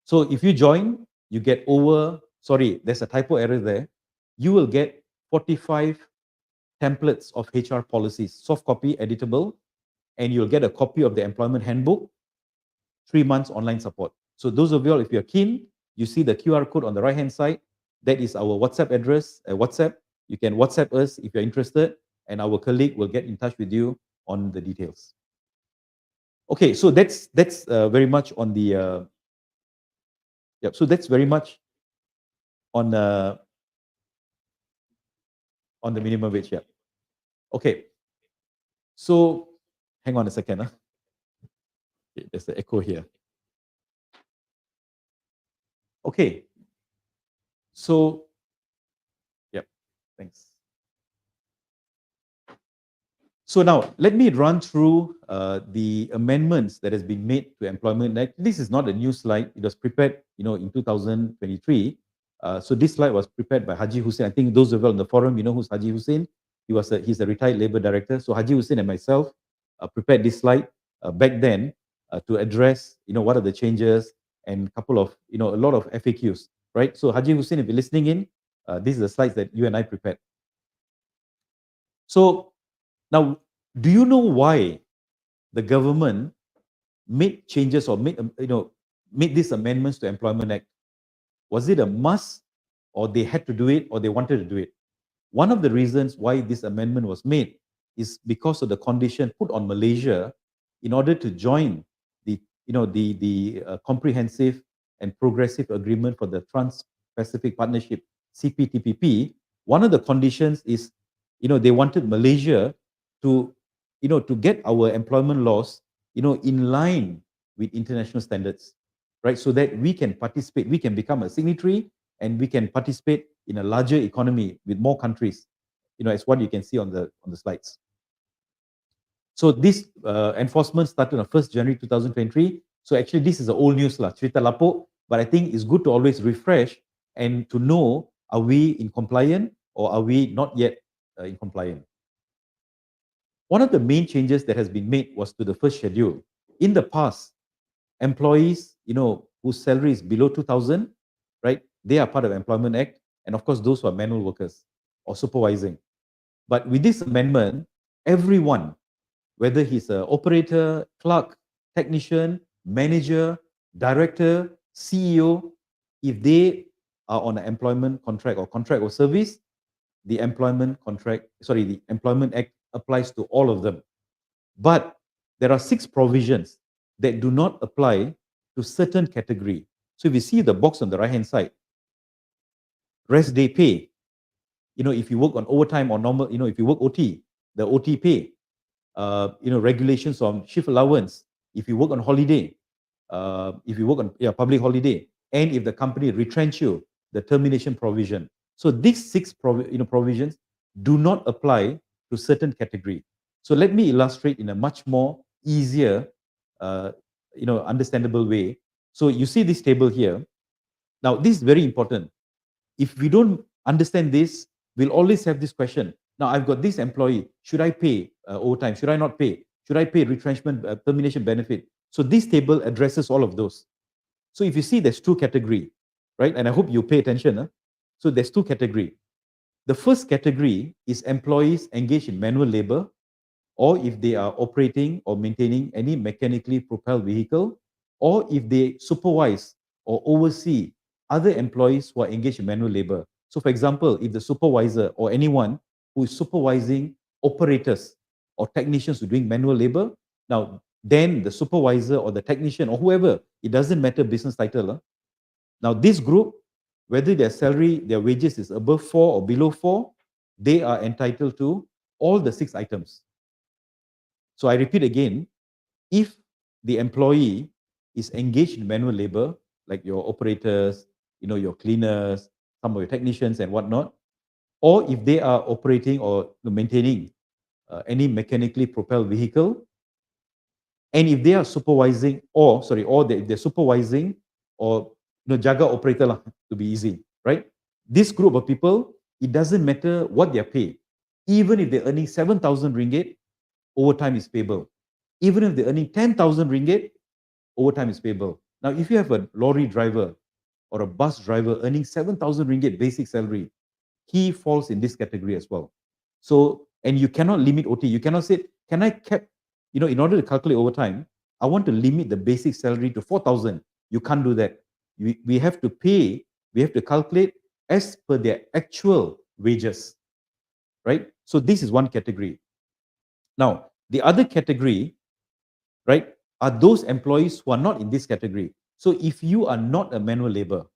So if you join, you get there's a typo error there. You will get 45 templates of HR policies, soft copy, editable, and you'll get a copy of the employment handbook, 3 months online support. So those of you all, if you're keen, you see the QR code on the right-hand side. That is our WhatsApp address, WhatsApp. You can WhatsApp us if you're interested, and our colleague will get in touch with you on the details. Okay, so that's very much on the so that's very much on the minimum wage. Yeah. Okay. So hang on a second. Okay, there's the echo here. Okay. So yeah, thanks. So now, let me run through the amendments that has been made to Employment Act. This is not a new slide. It was prepared, in 2023. So this slide was prepared by Haji Hussein. I think those of you on the forum, you know who's Haji Hussein. He's a retired labor director. So Haji Hussein and myself prepared this slide back then to address, what are the changes and a lot of FAQs, right? So Haji Hussein, if you're listening in, these are the slides that you and I prepared. So now, do you know why the government made changes or made these amendments to Employment Act? Was it a must, or they had to do it, or they wanted to do it? One of the reasons why this amendment was made is because of the condition put on Malaysia in order to join the comprehensive and progressive agreement for the Trans-Pacific Partnership (CPTPP). One of the conditions is, they wanted Malaysia to get our employment laws, in line with international standards, right? So that we can participate, we can become a signatory, and we can participate in a larger economy with more countries, as what you can see on the slides. So this enforcement started on 1st January 2023. So actually this is the old news lah, cerita lapuk, but I think it's good to always refresh and to know, are we in compliant or are we not yet in compliant? One of the main changes that has been made was to the first schedule. In the past, employees, whose salary is below 2,000, right? They are part of Employment Act, and of course, those who are manual workers or supervising. But with this amendment, everyone, whether he's an operator, clerk, technician, manager, director, CEO, if they are on an employment contract or contract of service, the Employment Act applies to all of them. But there are 6 provisions that do not apply to certain category. So if you see the box on the right-hand side, rest day pay, if you work on overtime or normal, if you work OT, the OT pay, regulations on shift allowance, if you work on holiday, if you work on public holiday, and if the company retrench you, the termination provision. So these 6 provisions do not apply to certain category. So let me illustrate in a much more easier, understandable way. So you see this table here. Now this is very important. If we don't understand this, we'll always have this question. Now I've got this employee. Should I pay overtime? Should I not pay? Should I pay retrenchment, termination benefit? So this table addresses all of those. So if you see, there's 2 category, right? And I hope you pay attention. Huh? So there's 2 category. The first category is employees engaged in manual labor, or if they are operating or maintaining any mechanically propelled vehicle, or if they supervise or oversee other employees who are engaged in manual labor. So for example, if the supervisor or anyone who is supervising operators or technicians who are doing manual labor, now then the supervisor or the technician or whoever, it doesn't matter business title. Now this group, whether their salary, their wages is above 4 or below 4, they are entitled to all the 6 items. So I repeat again, if the employee is engaged in manual labor, like your operators, your cleaners, some of your technicians and whatnot, or if they are operating or maintaining any mechanically propelled vehicle, and if they are supervising, or they're supervising or jaga operator lah, to be easy, right? This group of people, it doesn't matter what they're paid. Even if they're earning 7,000 ringgit, overtime is payable. Even if they're earning 10,000 ringgit, overtime is payable. Now, if you have a lorry driver or a bus driver earning 7,000 ringgit basic salary, he falls in this category as well. So, and you cannot limit OT. You cannot say, can I cap, in order to calculate overtime, I want to limit the basic salary to 4,000. You can't do that. We have to pay, we have to calculate as per their actual wages, right? So this is one category. Now, the other category, right, are those employees who are not in this category. So if you are not a manual labor,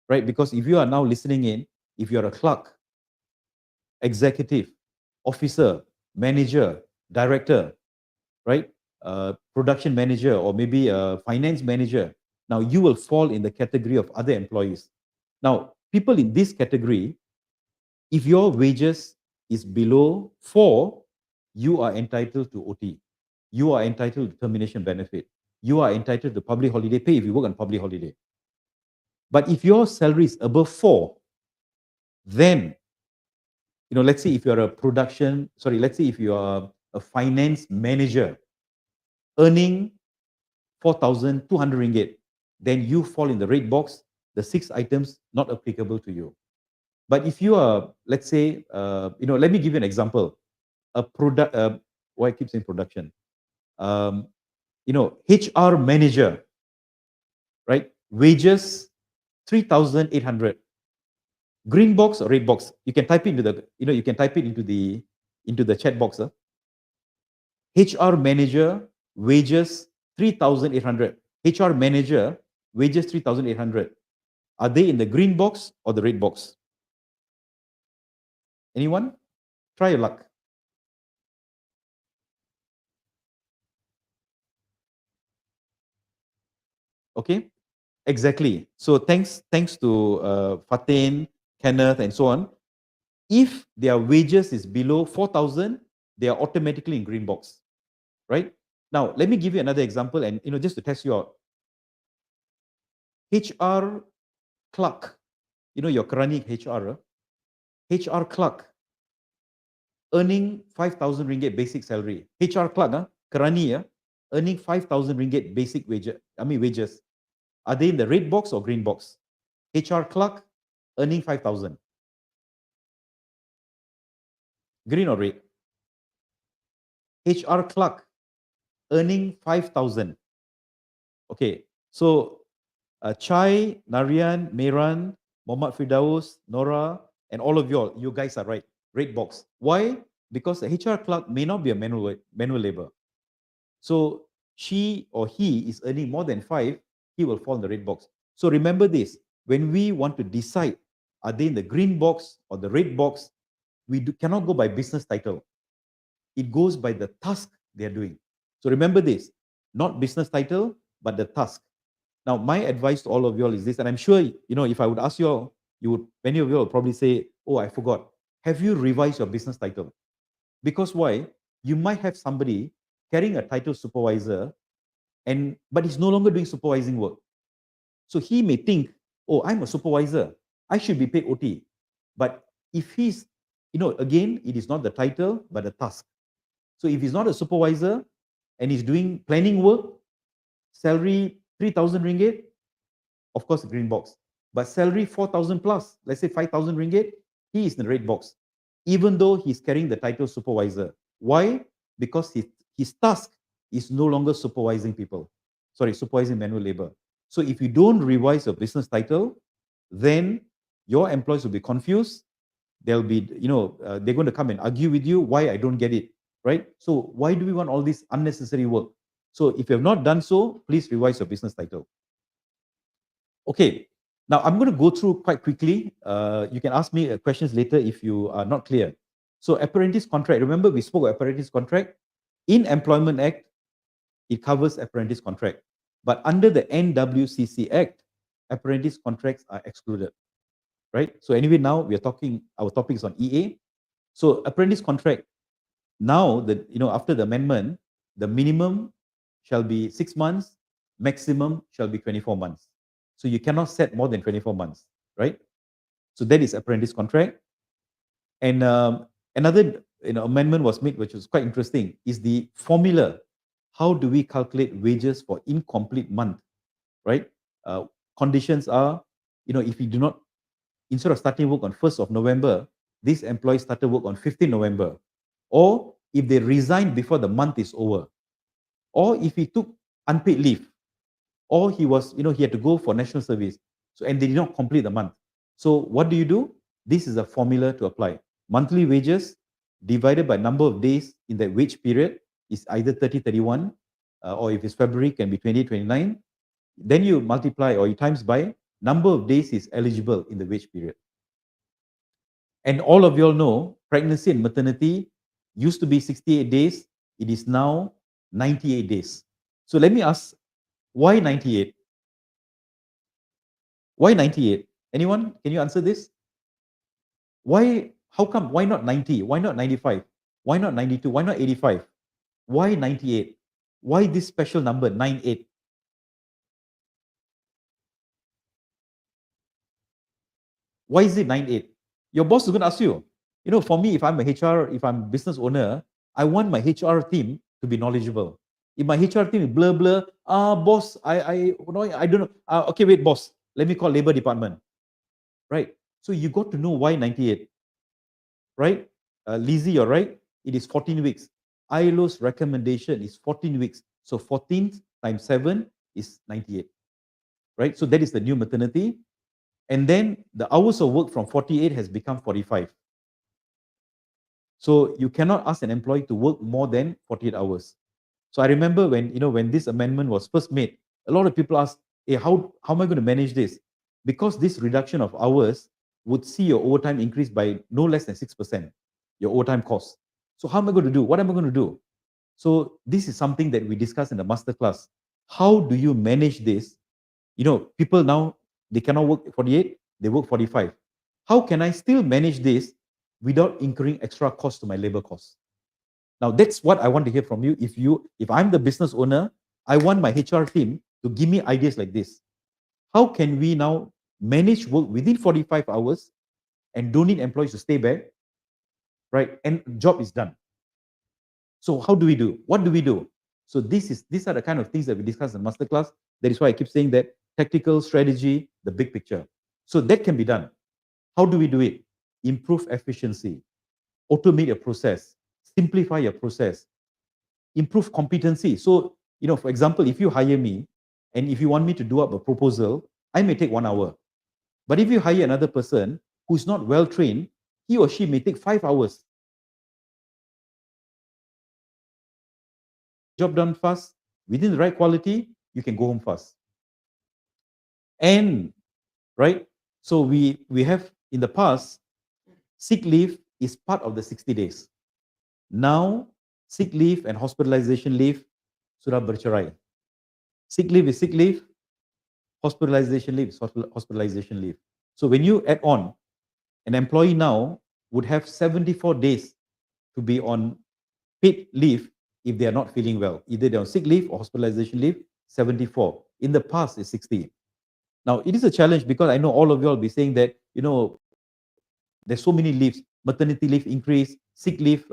right, because if you are now listening in, if you're a clerk, executive, officer, manager, director, right, production manager, or maybe a finance manager, now you will fall in the category of other employees. Now, people in this category, if your wages is below 4, you are entitled to OT. You are entitled to termination benefit. You are entitled to public holiday pay if you work on public holiday. But if your salary is above 4, then, let's say if you're let's say if you are a finance manager earning 4,200 ringgit, then you fall in the red box, the 6 items not applicable to you. But if you are, let's say, let me give you an example. Why I keep saying production? HR manager, right? Wages 3,800. Green box or red box? You can type it into the, you can type it into the chat box. HR manager wages 3,800. HR manager wages 3,800. Are they in the green box or the red box? Anyone? Try your luck. Okay, exactly. So thanks to Fatin, Kenneth, and so on. If their wages is below 4,000, they are automatically in green box, right? Now, let me give you another example, and just to test you out. HR clerk, your Karani HR, HR clerk earning 5,000 ringgit basic salary. HR clerk, Karani, earning 5,000 ringgit basic wages. Are they in the red box or green box? HR clerk earning 5,000. Green or red? HR clerk earning 5,000. Okay, so Chai, Narian, Meran, Muhammad Firdaus, Nora, and all of you guys are right. Red box. Why? Because the HR clerk may not be a manual labor. So she or he is earning more than 5, he will fall in the red box. So remember this, when we want to decide, are they in the green box or the red box, we cannot go by business title. It goes by the task they are doing. So remember this, not business title, but the task. Now, my advice to all of you all is this, and I'm sure, if I would ask you all, many of you will probably say, oh, I forgot. Have you revised your business title? Because why? You might have somebody carrying a title supervisor, but he's no longer doing supervising work. So he may think, oh, I'm a supervisor, I should be paid OT. But if he's, again, it is not the title, but the task. So if he's not a supervisor and he's doing planning work, salary 3,000 ringgit, of course, green box. But salary 4,000 plus, let's say 5,000 ringgit, he is in the red box, even though he's carrying the title supervisor. Why? Because his task is no longer supervising people. Supervising manual labor. So if you don't revise your business title, then your employees will be confused. They'll be, they're going to come and argue with you why I don't get it, right? So why do we want all this unnecessary work? So if you have not done so, please revise your business title. Okay, now I'm going to go through quite quickly. You can ask me questions later if you are not clear. So apprentice contract, remember we spoke about apprentice contract. In Employment Act, it covers apprentice contract. But under the NWCC Act, apprentice contracts are excluded, right? So anyway, now we are talking, our topic is on EA. So apprentice contract, now after the amendment, the minimum shall be 6 months, maximum shall be 24 months. So you cannot set more than 24 months, right? So that is apprentice contract. And another amendment was made, which was quite interesting, is the formula. How do we calculate wages for incomplete month, right? Conditions are, if you do not, instead of starting work on 1st of November, this employee started work on 15th November. Or if they resigned before the month is over. Or if he took unpaid leave. Or he was, he had to go for national service. So, and they did not complete the month. So what do? This is a formula to apply. Monthly wages divided by number of days in that wage period is either 30, 31, or if it's February, can be 20, 29. Then you multiply or you times by number of days is eligible in the wage period. And all of you all know, pregnancy and maternity used to be 68 days. It is now 98 days. So let me ask, why 98? Why 98? Anyone? Can you answer this? Why? How come? Why not 90? Why not 95? Why not 92? Why not 85? Why 98? Why this special number 98? Why is it 98? Your boss is going to ask you. For me, if I'm a HR, if I'm a business owner, I want my HR team to be knowledgeable. If my HR team is blur blur, boss, I don't know. Okay, wait, boss. Let me call labor department. Right. So you got to know why 98. Right? Lizzie, you're right. It is 14 weeks. ILO's recommendation is 14 weeks. So 14 times 7 is 98. Right? So that is the new maternity. And then the hours of work from 48 has become 45. So you cannot ask an employee to work more than 48 hours. So I remember when this amendment was first made, a lot of people asked, hey, how am I going to manage this? Because this reduction of hours would see your overtime increase by no less than 6%, your overtime cost. So how am I going to do? What am I going to do? So this is something that we discussed in the masterclass. How do you manage this? People now, they cannot work 48, they work 45. How can I still manage this without incurring extra cost to my labor costs? Now that's what I want to hear from you. If I'm the business owner, I want my HR team to give me ideas like this. How can we now manage work within 45 hours and don't need employees to stay back, right? And job is done. So how do we do? What do we do? So these are the kind of things that we discuss in masterclass. That is why I keep saying that tactical strategy, the big picture. So that can be done. How do we do it? Improve efficiency, automate your process, simplify your process, improve competency. So, for example, if you hire me and if you want me to do up a proposal, I may take 1 hour. But if you hire another person who's not well trained, he or she may take 5 hours. Job done fast, within the right quality, you can go home fast. And, right, so we have in the past, sick leave is part of the 60 days. Now, sick leave and hospitalization leave sudah bercerai. Sick leave is sick leave, hospitalization leave is hospitalization leave. So when you add on, an employee now would have 74 days to be on paid leave if they are not feeling well. Either they're on sick leave or hospitalization leave, 74. In the past, it's 60. Now, it is a challenge because I know all of you will be saying that, there's so many leaves. Maternity leave increase, sick leave,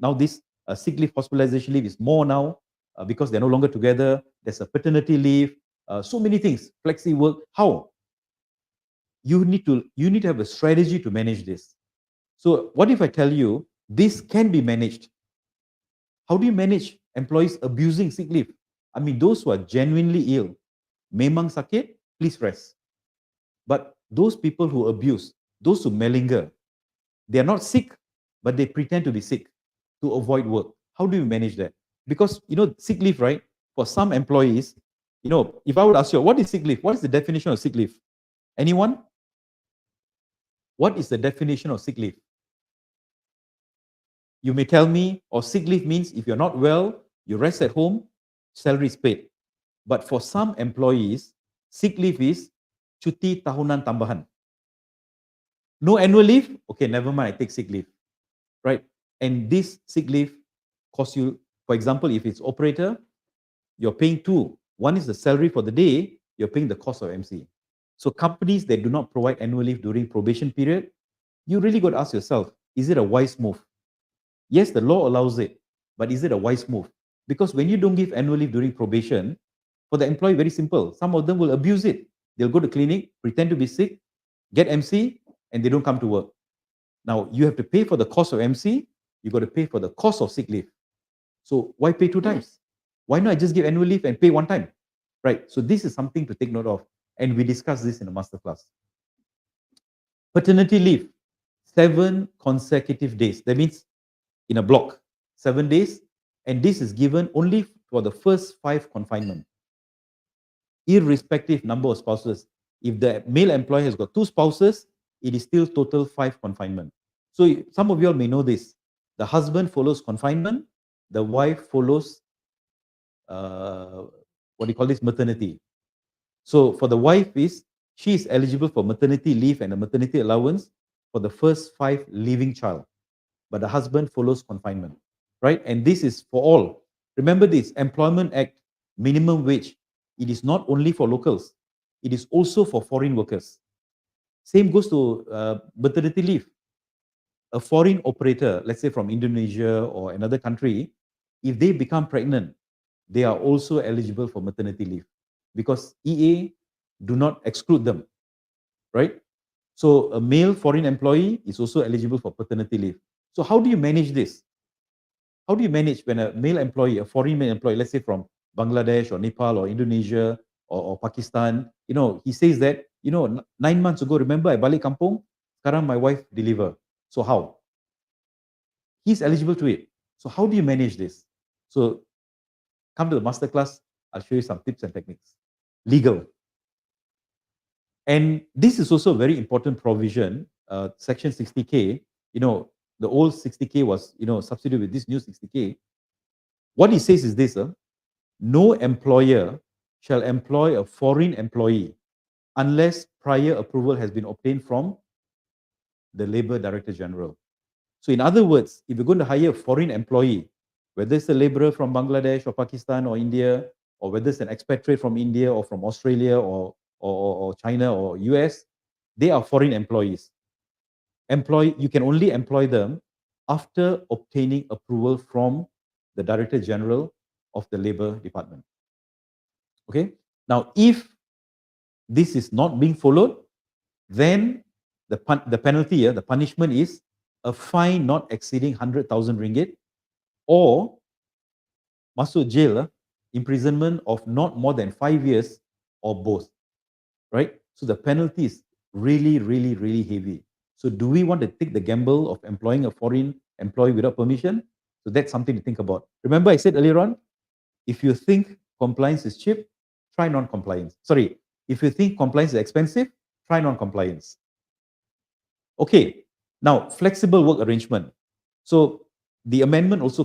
now this sick leave, hospitalization leave is more now because they're no longer together. There's a paternity leave, so many things, flexi work. How? You need to have a strategy to manage this. So what if I tell you this can be managed? How do you manage employees abusing sick leave? I mean, those who are genuinely ill, memang sakit, please rest. But those people who abuse, those who malinger, they are not sick, but they pretend to be sick to avoid work. How do you manage that? Because, sick leave, right? For some employees, if I would ask you, what is sick leave? What is the definition of sick leave? Anyone? What is the definition of sick leave? You may tell me, or sick leave means if you're not well, you rest at home, salary is paid. But for some employees, sick leave is cuti tahunan tambahan. No annual leave? Okay, never mind, I take sick leave. Right? And this sick leave costs you, for example, if it's operator, you're paying two. One is the salary for the day, you're paying the cost of MC. So companies that do not provide annual leave during probation period, you really got to ask yourself, is it a wise move? Yes, the law allows it, but is it a wise move? Because when you don't give annual leave during probation, for the employee, very simple. Some of them will abuse it. They'll go to clinic, pretend to be sick, get MC, and they don't come to work. Now, you have to pay for the cost of MC, you got to pay for the cost of sick leave. So why pay two times? Why not just give annual leave and pay one time? Right, so this is something to take note of. And we discussed this in the masterclass. Paternity leave, 7 consecutive days. That means in a block, 7 days. And this is given only for the first 5 confinement. Irrespective number of spouses. If the male employee has got 2 spouses, it is still total 5 confinement. So some of you all may know this. The husband follows confinement, the wife follows maternity. So for the wife she is eligible for maternity leave and a maternity allowance for the first 5 living child. But the husband follows confinement, right? And this is for all. Remember this, Employment Act, minimum wage. It is not only for locals. It is also for foreign workers. Same goes to maternity leave. A foreign operator, let's say from Indonesia or another country, if they become pregnant, they are also eligible for maternity leave because EA do not exclude them, right? So a male foreign employee is also eligible for paternity leave. So how do you manage this? How do you manage when a male employee, a foreign male employee, let's say from Bangladesh or Nepal or Indonesia or Pakistan, he says that 9 months ago, remember I balik kampung, sekarang my wife deliver. So how? He's eligible to it. So how do you manage this? So come to the masterclass, I'll show you some tips and techniques. Legal. And this is also a very important provision, section 60K, the old 60K was, substituted with this new 60K. What it says is this, no employer shall employ a foreign employee unless prior approval has been obtained from the Labour Director General. So in other words, if you're going to hire a foreign employee, whether it's a laborer from Bangladesh or Pakistan or India, or whether it's an expatriate from India or from Australia or China or US, they are foreign employees. You can only employ them after obtaining approval from the Director General of the Labour Department. Okay. Now, if this is not being followed, then the penalty here, the punishment is a fine not exceeding 100,000 ringgit or masuk jail, imprisonment of not more than 5 years or both, right? So the penalty is really, really, really heavy. So do we want to take the gamble of employing a foreign employee without permission? So that's something to think about. Remember I said earlier on, if you think compliance is cheap, try non-compliance. Sorry, if you think compliance is expensive, try non-compliance. Okay, now flexible work arrangement. So the amendment also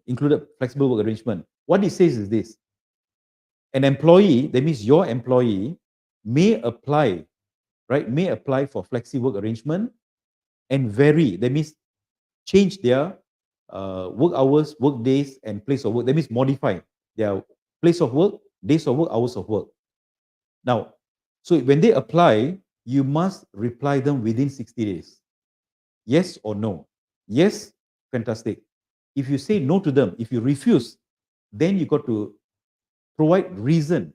included flexible work arrangement. What it says is this: an employee, that means your employee, may apply, right? May apply for flexi work arrangement and vary. That means change their work hours, work days, and place of work. That means modify their place of work, days of work, hours of work. Now, so when they apply, you must reply them within 60 days. Yes or no? Yes, fantastic. If you say no to them, if you refuse, then you got to provide reason,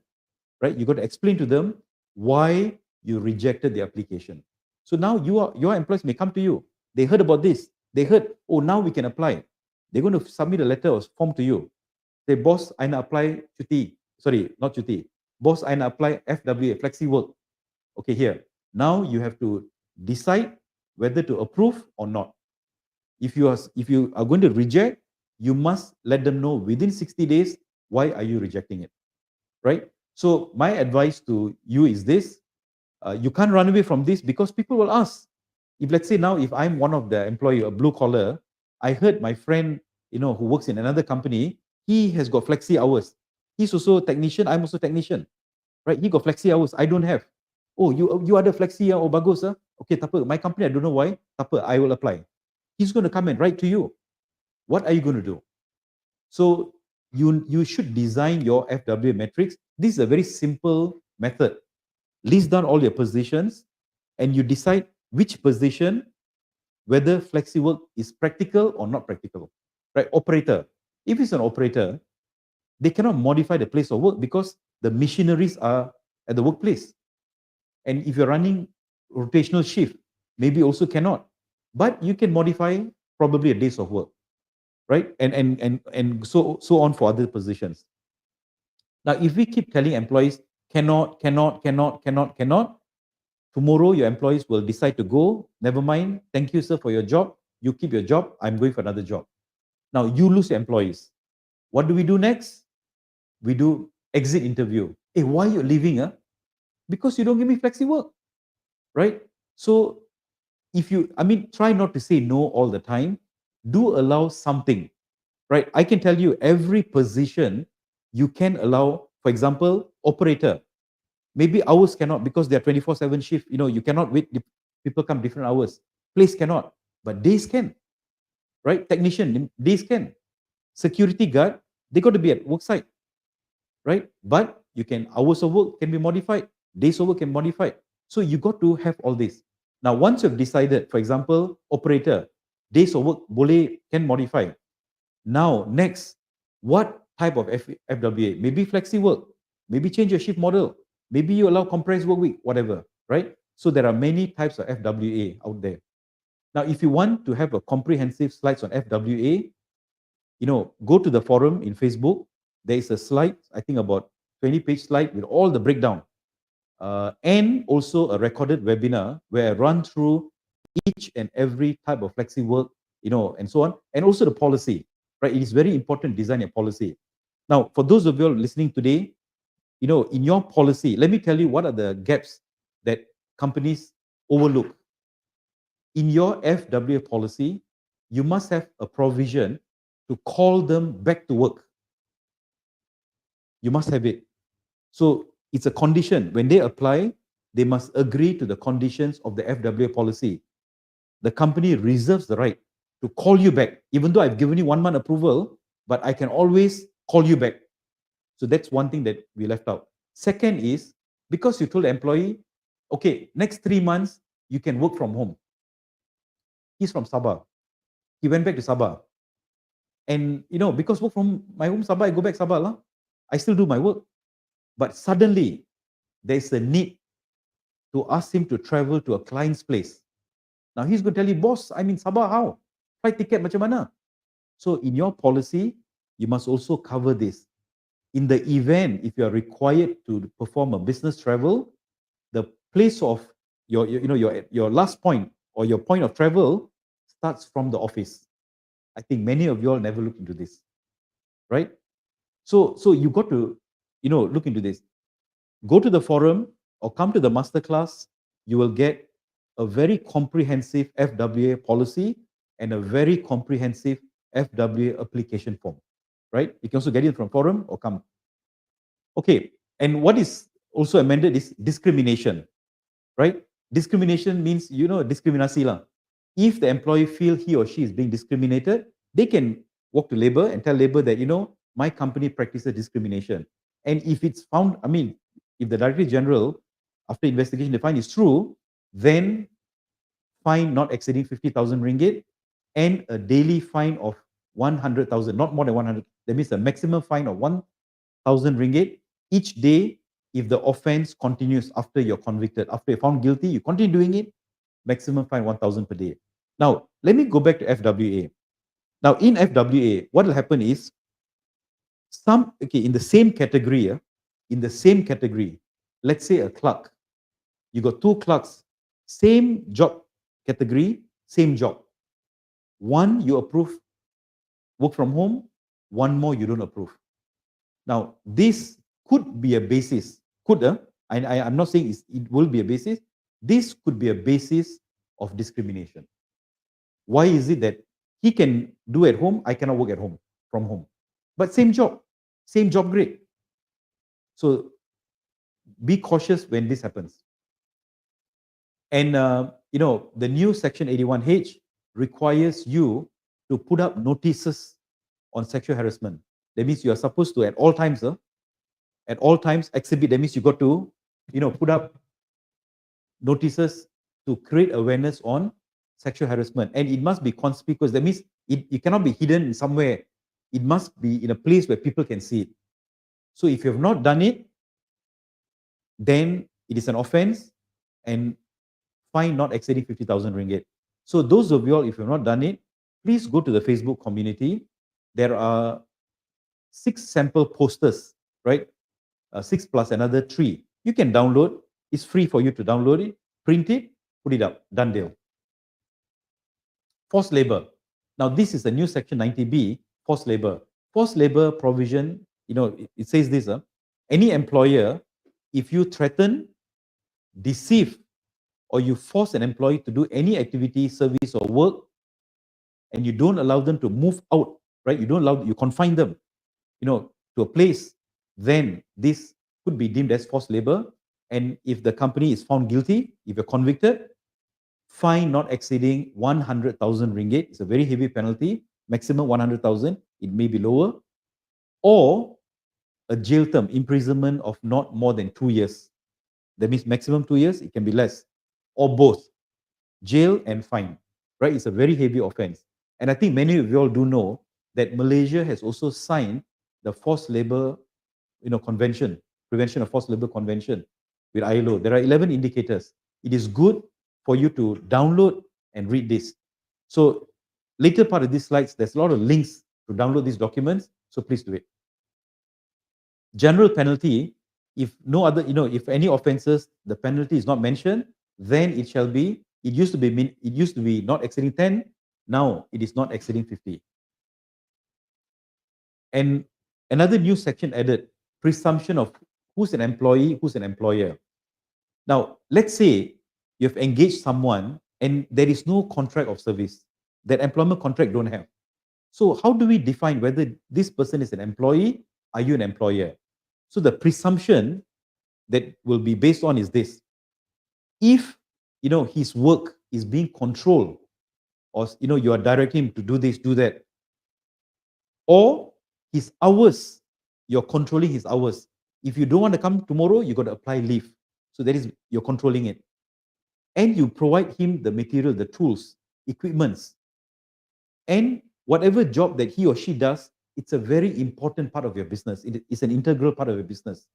right? You got to explain to them why you rejected the application. So now your employees may come to you. They heard about this. They heard, oh, now we can apply. They're going to submit a letter or form to you. Say, boss, I nak apply cuti. Sorry, not cuti. Boss, I nak apply FWA, flexi work. Okay, here. Now you have to decide whether to approve or not. If you are going to reject, you must let them know within 60 days, why are you rejecting it, right? So my advice to you is this: you can't run away from this because people will ask. If let's say now, if I'm one of the employee, a blue collar, I heard my friend, who works in another company, he has got flexi hours. He's also a technician. I'm also a technician, right? He got flexi hours. I don't have. Oh, you are the flexi, oh bagus, okay, tak apa. My company, I don't know why, tak apa, I will apply. He's going to come and write to you. What are you going to do? So you should design your FWA matrix. This is a very simple method. List down all your positions and you decide which position, whether flexi work is practical or not practical. Right? Operator. If it's an operator, they cannot modify the place of work because the machineries are at the workplace. And if you're running rotational shift, maybe also cannot. But you can modify probably a days of work, right? And so on for other positions. Now, if we keep telling employees cannot, tomorrow your employees will decide to go. Never mind. Thank you, sir, for your job. You keep your job. I'm going for another job. Now you lose your employees. What do we do next? We do exit interview. Hey, why are you leaving? Because you don't give me flexi work, right? So try not to say no all the time. Do allow something, right? I can tell you every position you can allow, for example, operator. Maybe hours cannot because they're 24/7 shift. You cannot wait. People come different hours. Place cannot, but days can, right? Technician, days can. Security guard, they got to be at work site, right? But hours of work can be modified. Days of work can be modified. So you got to have all this. Now, once you've decided, for example, operator, days of work can modify. Now, next, what type of FWA? Maybe flexi work. Maybe change your shift model. Maybe you allow compressed work week, whatever, right? So there are many types of FWA out there. Now, if you want to have a comprehensive slides on FWA, go to the forum in Facebook. There is a slide, I think about 20-page slide with all the breakdown. and also a recorded webinar where I run through each and every type of flexi work, and so on, and also the policy, right? It is very important to design a policy. Now, for those of you listening today, in your policy, let me tell you what are the gaps that companies overlook. In your FWA policy, you must have a provision to call them back to work. You must have it. So it's a condition. When they apply, they must agree to the conditions of the FWA policy. The company reserves the right to call you back, even though I've given you 1 month approval, but I can always call you back. So that's one thing that we left out. Second is, because you told the employee, okay, next 3 months, you can work from home. He's from Sabah. He went back to Sabah. And, because work from my home Sabah, I go back Sabah lah. I still do my work. But suddenly, there's a need to ask him to travel to a client's place. Now he's going to tell you, boss, I'm in Sabah, how? Flight ticket macam mana? So in your policy, you must also cover this. In the event, if you are required to perform a business travel, the place of your last point or your point of travel starts from the office. I think many of you all never looked into this, right? So you got to, look into this. Go to the forum or come to the masterclass. You will get a very comprehensive FWA policy and a very comprehensive FWA application form, right? You can also get it from forum or come. Okay, and what is also amended is discrimination, right? Discrimination means, discriminasi lah. If the employee feel he or she is being discriminated, they can walk to labor and tell labor that, my company practices discrimination. And if it's found, if the Director General, after investigation, they find it's true, then fine not exceeding 50,000 ringgit and a daily fine of 100,000, not more than 100. That means a maximum fine of 1,000 ringgit each day if the offense continues after you're convicted. After you're found guilty, you continue doing it, maximum fine 1,000 per day. Now, let me go back to FWA. Now, in FWA, what will happen is, in the same category, let's say a clerk. You got 2 clerks, same job category, same job. One you approve work from home, one more you don't approve. Now, this could be a basis. I'm not saying it will be a basis. This could be a basis of discrimination. Why is it that he can do at home, I cannot work at home, from home? But same job grade. So be cautious when this happens. And, the new Section 81H requires you to put up notices on sexual harassment. That means you are supposed to, at all times, exhibit. That means you got to, put up notices to create awareness on sexual harassment. And it must be conspicuous. That means it cannot be hidden somewhere. It must be in a place where people can see it. So if you have not done it, then it is an offense and fine not exceeding 50,000 ringgit. So those of you all, if you have not done it, please go to the Facebook community. There are 6 sample posters, right? 6 plus another 3. You can download. It's free for you to download it, print it, put it up. Done deal. Forced labor. Now, this is a new Section 90B, forced labor. Forced labor provision, it says this, any employer, if you threaten, deceive, or you force an employee to do any activity, service, or work, and you don't allow them to move out, right? You confine them, to a place, then this could be deemed as forced labor. And if the company is found guilty, if you're convicted, fine not exceeding 100,000 ringgit. It's a very heavy penalty, maximum 100,000. It may be lower, or a jail term, imprisonment of not more than 2 years. That means maximum 2 years. It can be less, or both, jail and fine. Right? It's a very heavy offense. And I think many of you all do know that Malaysia has also signed the forced labor, convention, prevention of forced labor convention with ILO. There are 11 indicators. It is good for you to download and read this. So later part of these slides, there's a lot of links to download these documents. So please do it. General penalty If no other, if any offenses, the penalty is not mentioned, then it shall be, it used to be not exceeding 10, now it is not exceeding 50. And another new section added, presumption of who's an employee, who's an employer. Now, let's say you've engaged someone and there is no contract of service, that employment contract don't have. So how do we define whether this person is an employee? Are you an employer? So the presumption that will be based on is this: if his work is being controlled, or you are directing him to do this, do that, or his hours, you're controlling his hours. If you don't want to come tomorrow, you got to apply leave. So that is, you're controlling it. And you provide him the material, the tools, equipments, and whatever job that he or she does, it's a very important part of your business. It's an integral part of your business.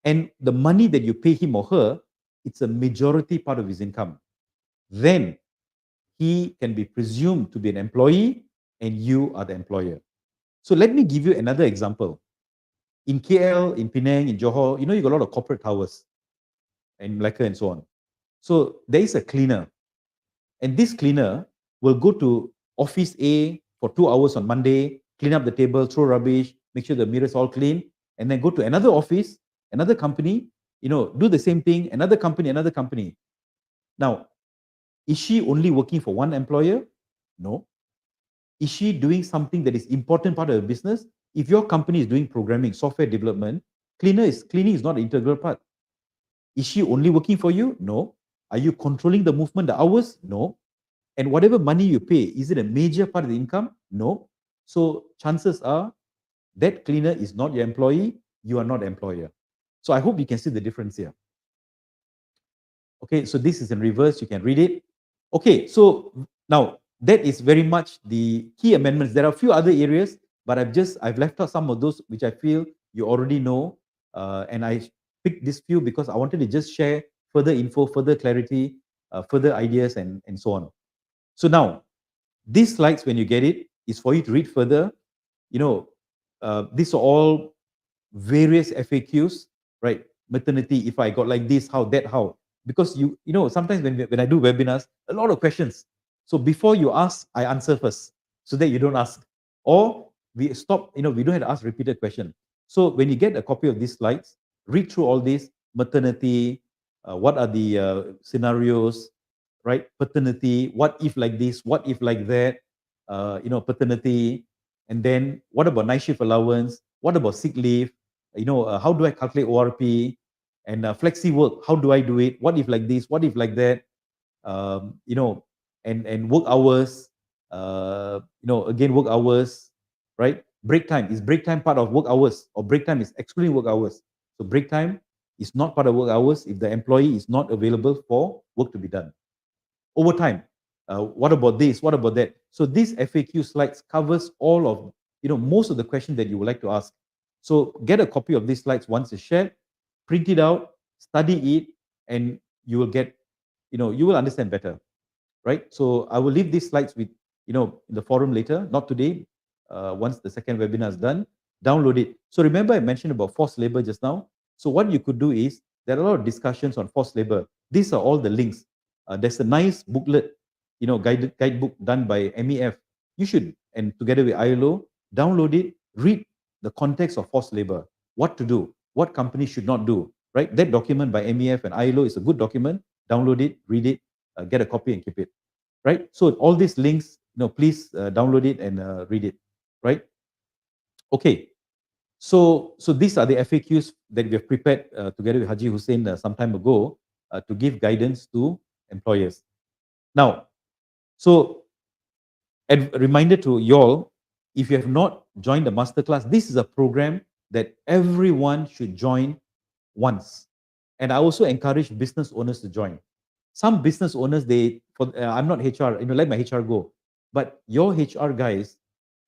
And the money that you pay him or her, it's a majority part of his income. Then he can be presumed to be an employee and you are the employer. So let me give you another example. In KL, in Penang, in Johor, you got a lot of corporate towers and Malacca and so on. So there is a cleaner, and this cleaner will go to office A for 2 hours on Monday, clean up the table, throw rubbish, make sure the mirrors all clean, and then go to another office, another company, do the same thing, another company, another company. Now, is she only working for one employer? No. Is she doing something that is important part of her business? If your company is doing programming, software development, cleaning is not an integral part. Is she only working for you? No. Are you controlling the movement, the hours? No. And whatever money you pay, is it a major part of the income? No. So chances are that cleaner is not your employee, you are not the employer. So I hope you can see the difference here. Okay, so this is in reverse, you can read it. Okay, so now that is very much the key amendments. There are a few other areas, but I've left out some of those which I feel you already know, and I picked this few because I wanted to just share further info, further clarity, further ideas, and so on. So now, these slides, when you get it, is for you to read further. These are all various FAQs, right? Maternity, if I got like this, how, that, how. Because sometimes when I do webinars, a lot of questions. So before you ask, I answer first, so that you don't ask. Or we stop, we don't have to ask repeated questions. So when you get a copy of these slides, read through all this: maternity, what are the scenarios, right? Paternity, what if like this, what if like that, paternity, and then what about night shift allowance? What about sick leave? How do I calculate ORP? And flexi work, how do I do it? What if like this? What if like that? And work hours, again, work hours, right? Break time, is break time part of work hours, or break time is excluding work hours? So break time is not part of work hours if the employee is not available for work to be done. Overtime, what about this? What about that? So these FAQ slides covers all of, most of the questions that you would like to ask. So get a copy of these slides once it's shared, print it out, study it, and you will get, you will understand better, right? So I will leave these slides with, in the forum later, not today. Once the second webinar is done, download it. So remember I mentioned about forced labor just now. So what you could do is, there are a lot of discussions on forced labor. These are all the links. There's a nice booklet, guidebook done by MEF. You should, and together with ILO, download it, read the context of forced labor, what to do, what companies should not do, right? That document by MEF and ILO is a good document. Download it, read it, get a copy and keep it, right? So all these links, please download it and read it, right? Okay. So these are the FAQs that we have prepared together with Haji Hussein some time ago to give guidance to employers. Now, so a reminder to you all, if you have not joined the masterclass, this is a program that everyone should join once. And I also encourage business owners to join. Some business owners, I'm not HR, let my HR go. But your HR guys,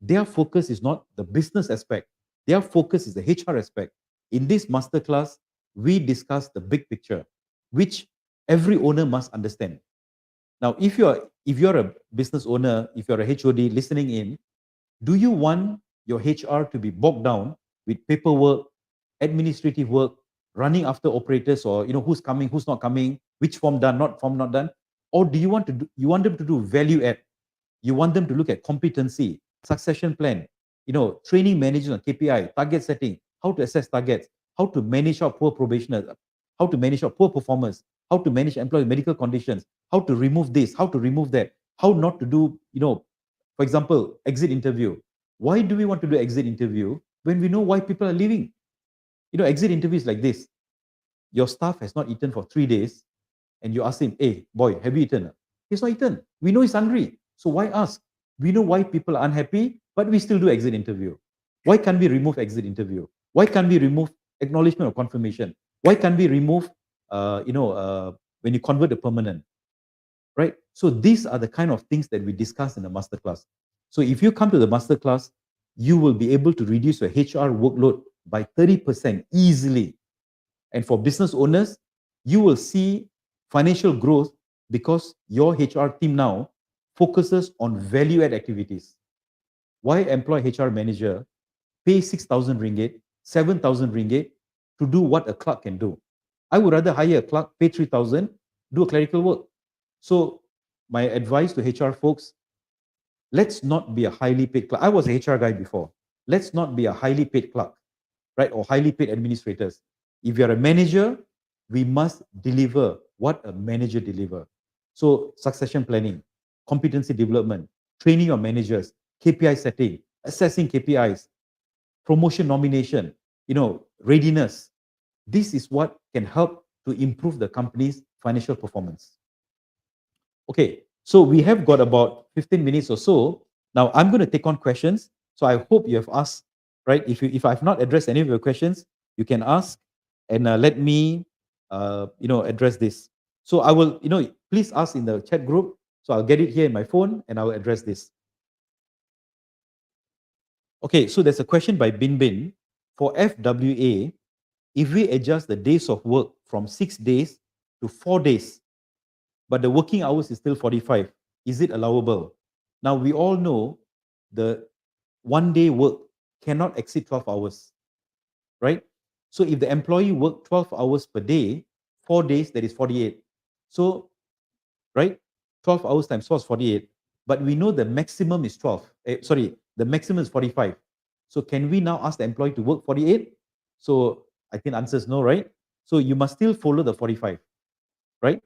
their focus is not the business aspect. Their focus is the HR aspect. In this masterclass, we discuss the big picture, which every owner must understand. Now, if you're a business owner, if you're a HOD listening in, do you want your HR to be bogged down with paperwork, administrative work, running after operators, or who's coming, who's not coming, which form done, not form not done? Or do you want them to do value add? You want them to look at competency, succession plan, training managers on KPI, target setting, how to assess targets, how to manage our poor probationers, how to manage our poor performers, how to manage employee medical conditions, how to remove this, how to remove that, how not to do, for example, exit interview. Why do we want to do exit interview when we know why people are leaving? Exit interview is like this. Your staff has not eaten for 3 days, and you ask him, hey, boy, have you eaten? He's not eaten. We know he's hungry. So why ask? We know why people are unhappy, but we still do exit interview. Why can't we remove exit interview? Why can't we remove acknowledgement or confirmation? Why can't we remove, when you convert to permanent? Right? So these are the kind of things that we discuss in the masterclass. So if you come to the masterclass, you will be able to reduce your HR workload by 30% easily. And for business owners, you will see financial growth because your HR team now focuses on value-add activities. Why employ HR manager, pay 6,000 ringgit, 7,000 ringgit to do what a clerk can do? I would rather hire a clerk, pay 3,000, do a clerical work. So my advice to HR folks, let's not be a highly paid clerk. I was a HR guy before. Let's not be a highly paid clerk, right? Or highly paid administrators. If you're a manager, we must deliver what a manager delivers. So succession planning, competency development, training your managers, KPI setting, assessing KPIs, promotion nomination, readiness. This is what can help to improve the company's financial performance. Okay, so we have got about 15 minutes or so. Now I'm going to take on questions. So I hope you have asked, right? If I've not addressed any of your questions, you can ask, and let me, address this. So I will, please ask in the chat group. So I'll get it here in my phone and I will address this. Okay, so there's a question by Bin Bin. For FWA, if we adjust the days of work from 6 days to 4 days, but the working hours is still 45, is it allowable? Now, we all know the 1 day work cannot exceed 12 hours, right? So if the employee work 12 hours per day, 4 days, that is 48. So, right, 12 hours times 4 is 48. But we know the maximum is 12. The maximum is 45. So can we now ask the employee to work 48? So I think the answer is no, right? So you must still follow the 45, right?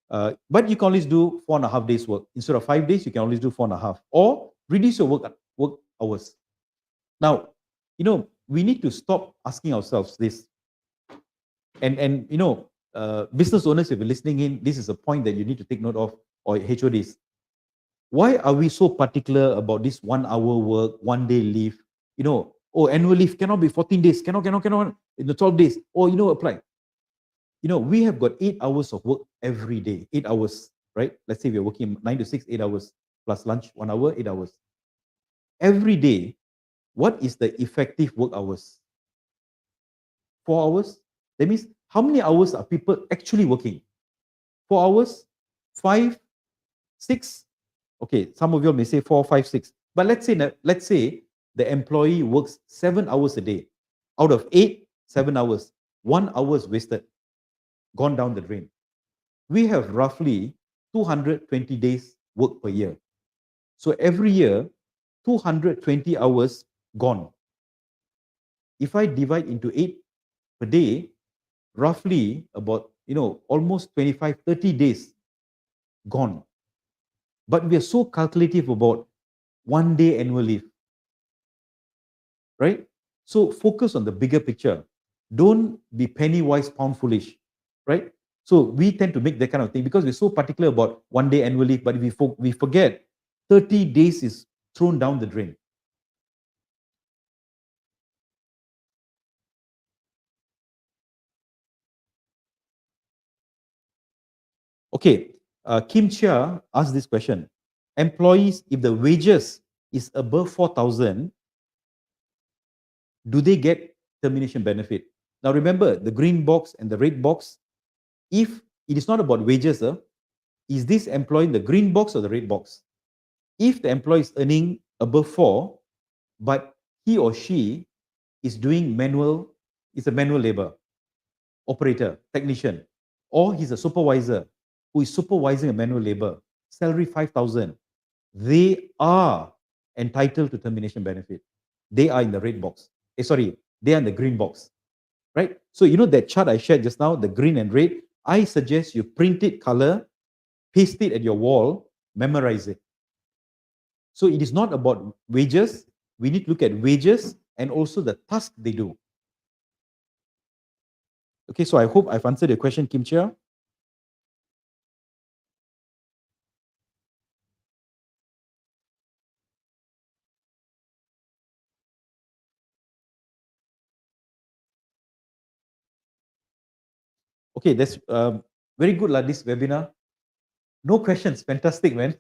But you can always do 4.5 days work. Instead of 5 days, you can always do 4.5. Or reduce your work hours. Now, we need to stop asking ourselves this. And business owners, if you're listening in, this is a point that you need to take note of, or HODs. Why are we so particular about this 1 hour work, 1 day leave? Annual leave cannot be 14 days, cannot, in the 12 days, apply. We have got 8 hours of work every day, 8 hours, right? Let's say we're working 9 to 6, 8 hours, plus lunch, 1 hour, 8 hours. Every day, what is the effective work hours? 4 hours? That means, how many hours are people actually working? 4 hours? 5? 6? Okay, some of you may say 4, 5, 6. But let's say the employee works 7 hours a day. Out of 8, 7 hours. 1 hour is wasted, gone down the drain. We have roughly 220 days work per year. So every year, 220 hours gone. If I divide into 8 per day, roughly about, almost 25, 30 days gone. But we are so calculative about 1 day annual leave, right? So focus on the bigger picture. Don't be penny wise, pound foolish, right? So we tend to make that kind of thing because we're so particular about 1 day annual leave, but we forget 30 days is thrown down the drain. Okay, Kim Chia asked this question. Employees, if the wages is above 4,000, do they get termination benefit? Now remember, the green box and the red box, if it is not about wages, is this employee in the green box or the red box? If the employee is earning above 4, but he or she is doing manual labor, operator, technician, or he's a supervisor who is supervising a manual labor, salary 5,000, they are entitled to termination benefit. They are in the red box. They are in the green box, right? So you know that chart I shared just now, the green and red, I suggest you print it color, paste it at your wall, memorize it. So it is not about wages. We need to look at wages and also the task they do. Okay, so I hope I've answered your question, Kim Chia. Okay, that's very good, this webinar. No questions, fantastic, man.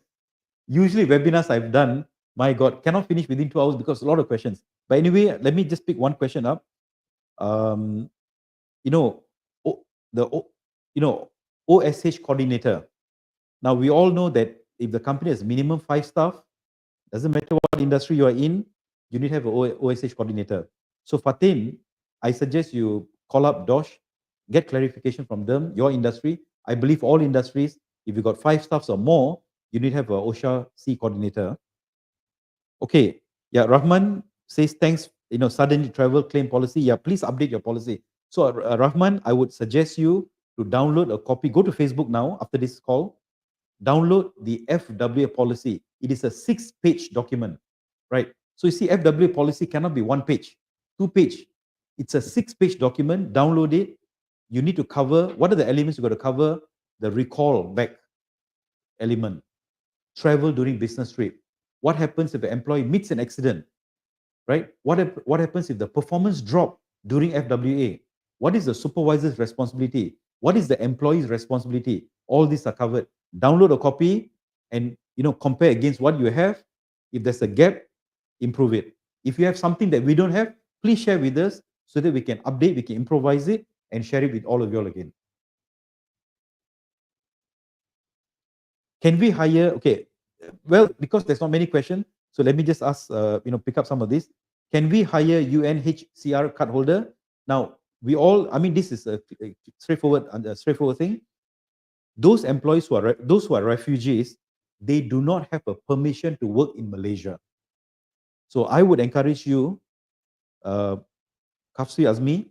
Usually webinars I've done, my God, cannot finish within 2 hours because a lot of questions. But anyway, let me just pick one question up. You know, OSH coordinator. Now we all know that if the company has minimum 5 staff, doesn't matter what industry you are in, you need to have an OSH coordinator. So Fatin, I suggest you call up DOSH, get clarification from them, your industry. I believe all industries, if you got 5 staffs or more, you need to have an OSHA C coordinator. Okay, yeah, Rahman says thanks, suddenly travel claim policy. Yeah, please update your policy. So Rahman, I would suggest you to download a copy. Go to Facebook now after this call. Download the FWA policy. It is a 6-page document, right? So you see, FWA policy cannot be 1 page, 2 page. It's a 6-page document. Download it. You need to cover, what are the elements you got to cover? The recall back element, travel during business trip. What happens if the employee meets an accident, right? What happens if the performance drop during FWA? What is the supervisor's responsibility? What is the employee's responsibility? All these are covered. Download a copy and compare against what you have. If there's a gap, improve it. If you have something that we don't have, please share with us so that we can update, we can improvise it and share it with all of you all again. Can we hire? Okay, well, because there's not many questions, so let me just ask, pick up some of this. Can we hire UNHCR card holder? Now, this is a straightforward thing. Those employees who are refugees, they do not have a permission to work in Malaysia. So I would encourage you, Kafsi Azmi,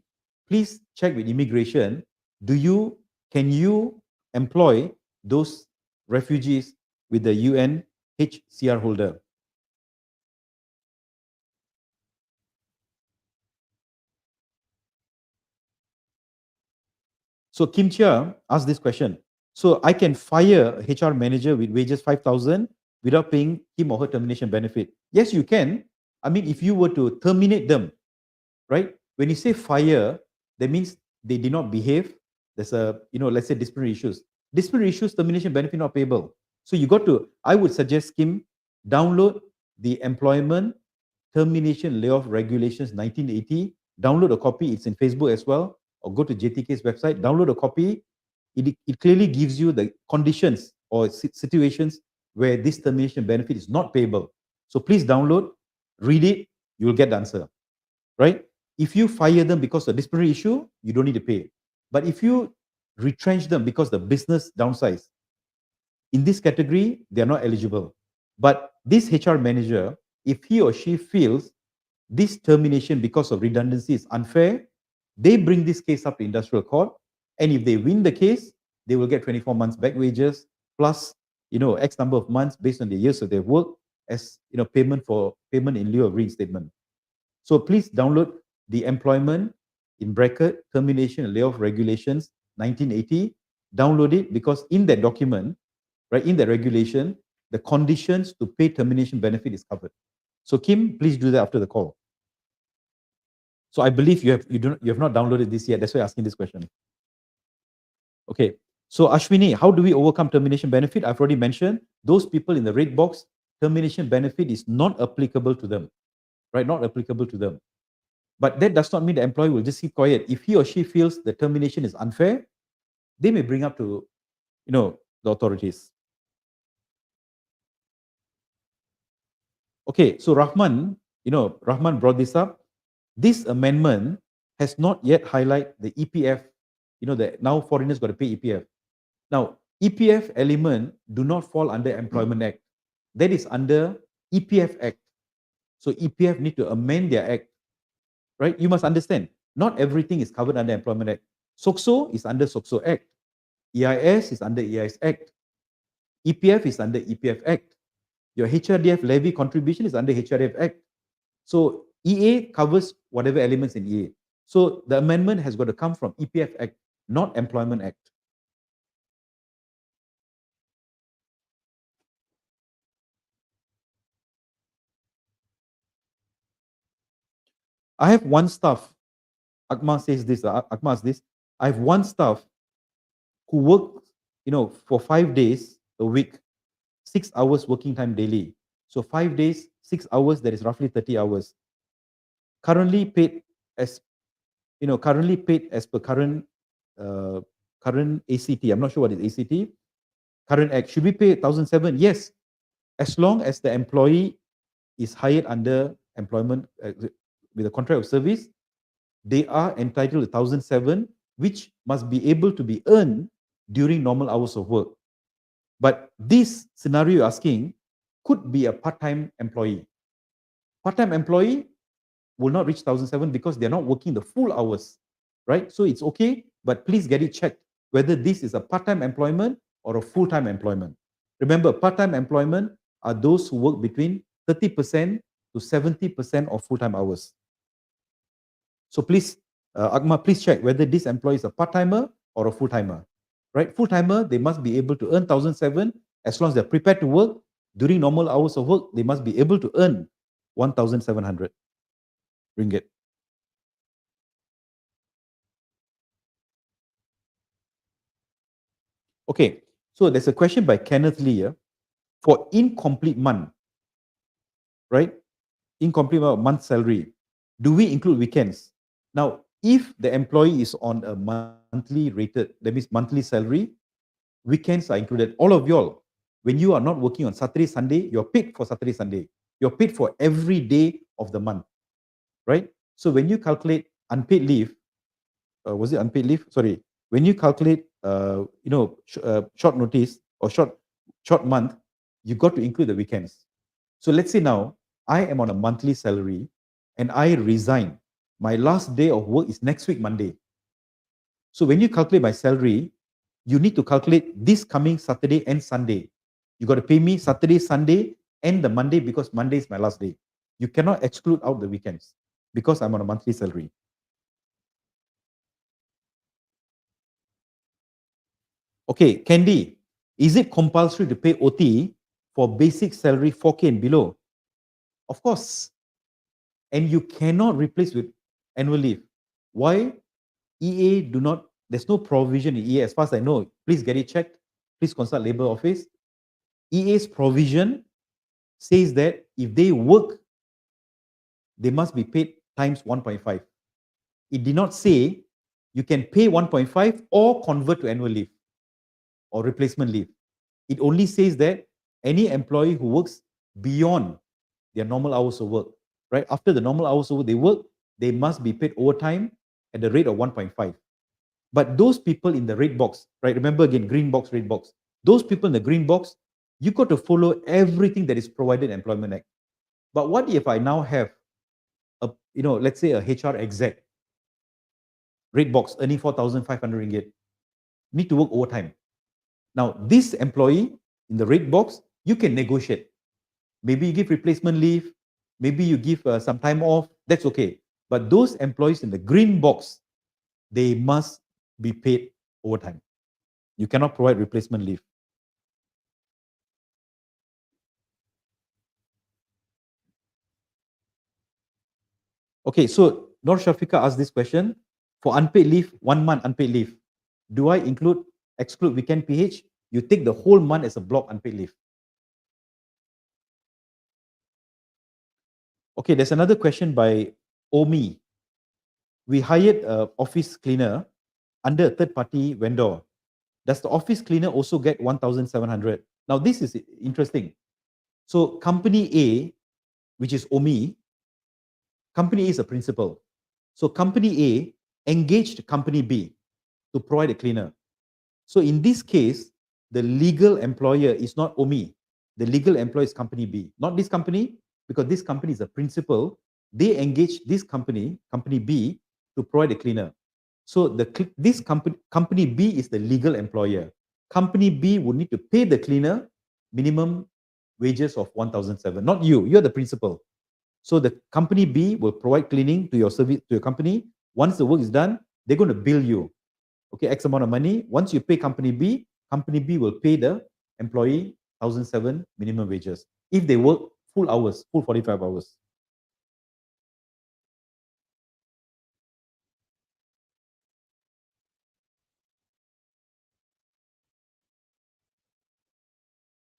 please check with immigration. Can you employ those refugees with the UNHCR holder? So Kim Chia asked this question. So I can fire a HR manager with wages 5,000 without paying him or her termination benefit. Yes, you can. If you were to terminate them, right? When you say fire, that means they did not behave. There's let's say disciplinary issues. Disciplinary issues, termination benefit not payable. So I would suggest Kim, download the employment termination layoff regulations 1980. Download a copy. It's in Facebook as well. Or go to JTK's website, download a copy. It clearly gives you the conditions or situations where this termination benefit is not payable. So please download, read it, you will get the answer, right? If you fire them because of disciplinary issue, you don't need to pay. But if you retrench them because the business downsize, in this category, they are not eligible. But this HR manager, if he or she feels this termination because of redundancy is unfair, they bring this case up to industrial court, and if they win the case, they will get 24 months back wages plus X number of months based on the years that they've worked as payment in lieu of reinstatement. So please download the employment in bracket termination and layoff regulations 1980. Download it because in that document, right, in the regulation, the conditions to pay termination benefit is covered. So Kim, please do that after the call. So I believe you have not downloaded this yet. That's why I'm asking this question. Okay. So Ashwini, how do we overcome termination benefit? I've already mentioned those people in the red box, termination benefit is not applicable to them, right? Not applicable to them. But that does not mean the employee will just keep quiet. If he or she feels the termination is unfair, they may bring up to, the authorities. Okay, so Rahman brought this up. This amendment has not yet highlighted the EPF that now foreigners got to pay EPF. Now, EPF element do not fall under Employment Act. That is under EPF Act. So EPF need to amend their act, right? You must understand, not everything is covered under Employment Act. SOCSO is under SOCSO Act. EIS is under EIS Act. EPF is under EPF Act. Your HRDF levy contribution is under HRDF Act. So EA covers whatever elements in EA. So the amendment has got to come from EPF Act, not Employment Act. I have one staff. Akmal says this. Akmal says this. I have one staff who works, for 5 days a week, 6 hours working time daily. So 5 days, 6 hours. That is roughly 30 hours. Currently paid as per current ACT. I'm not sure what is ACT. Current Act. Should we pay 1,007? Yes, as long as the employee is hired under employment with a contract of service, they are entitled to 1,007, which must be able to be earned during normal hours of work. But this scenario you're asking could be a part-time employee. Part-time employee will not reach 1,007 because they're not working the full hours, right? So it's okay, but please get it checked whether this is a part-time employment or a full-time employment. Remember, part-time employment are those who work between 30% to 70% of full-time hours. So please, Akmal, please check whether this employee is a part-timer or a full-timer, right? Full-timer, they must be able to earn 1,007 as long as they're prepared to work. During normal hours of work, they must be able to earn 1,700 ringgit. Okay, so there's a question by Kenneth Lee here. For incomplete month, right? Incomplete month salary, do we include weekends? Now, if the employee is on a monthly rated, that means monthly salary, weekends are included. All of y'all, when you are not working on Saturday, Sunday, you're paid for Saturday, Sunday. You're paid for every day of the month, right? So when you calculate unpaid leave, was it unpaid leave? Sorry. When you calculate, short notice or short month, you got to include the weekends. So let's say now I am on a monthly salary and I resign. My last day of work is next week, Monday. So when you calculate my salary, you need to calculate this coming Saturday and Sunday. You got to pay me Saturday, Sunday, and the Monday because Monday is my last day. You cannot exclude out the weekends because I'm on a monthly salary. Okay, Candy, is it compulsory to pay OT for basic salary 4K and below? Of course. And you cannot replace with annual leave. Why? EA do not, there's no provision in EA as far as I know. Please get it checked. Please consult Labour Office. EA's provision says that if they work, they must be paid times 1.5. It did not say you can pay 1.5 or convert to annual leave or replacement leave. It only says that any employee who works beyond their normal hours of work, right? After the normal hours of work they work, they must be paid overtime at the rate of 1.5. But those people in the red box, right? Remember again, green box, red box. Those people in the green box, you got to follow everything that is provided in Employment Act. But what if I now have let's say a HR exec, red box, earning 4,500 ringgit, need to work overtime. Now, this employee in the red box, you can negotiate. Maybe you give replacement leave, maybe you give some time off, that's okay. But those employees in the green box, they must be paid overtime. You cannot provide replacement leave. Okay, so Nor Shafika asked this question. For unpaid leave, 1 month unpaid leave, do I exclude weekend PH? You take the whole month as a block unpaid leave. Okay, there's another question by Omi. We hired an office cleaner under a third-party vendor. Does the office cleaner also get 1,700? Now, this is interesting. So, company A, which is Omi, company A is a principal. So, company A engaged company B. to provide a cleaner. So in this case, the legal employer is not OMI. The legal employer is company B, not this company, because this company is a principal. They engage this company, company B, to provide a cleaner. So this company B is the legal employer. Company B would need to pay the cleaner minimum wages of 1,007. Not you. You're the principal. So the company B will provide cleaning to your service, to your company. Once the work is done, they're going to bill you, okay, X amount of money. Once you pay company B will pay the employee 1,007 minimum wages if they work full hours, full 45 hours.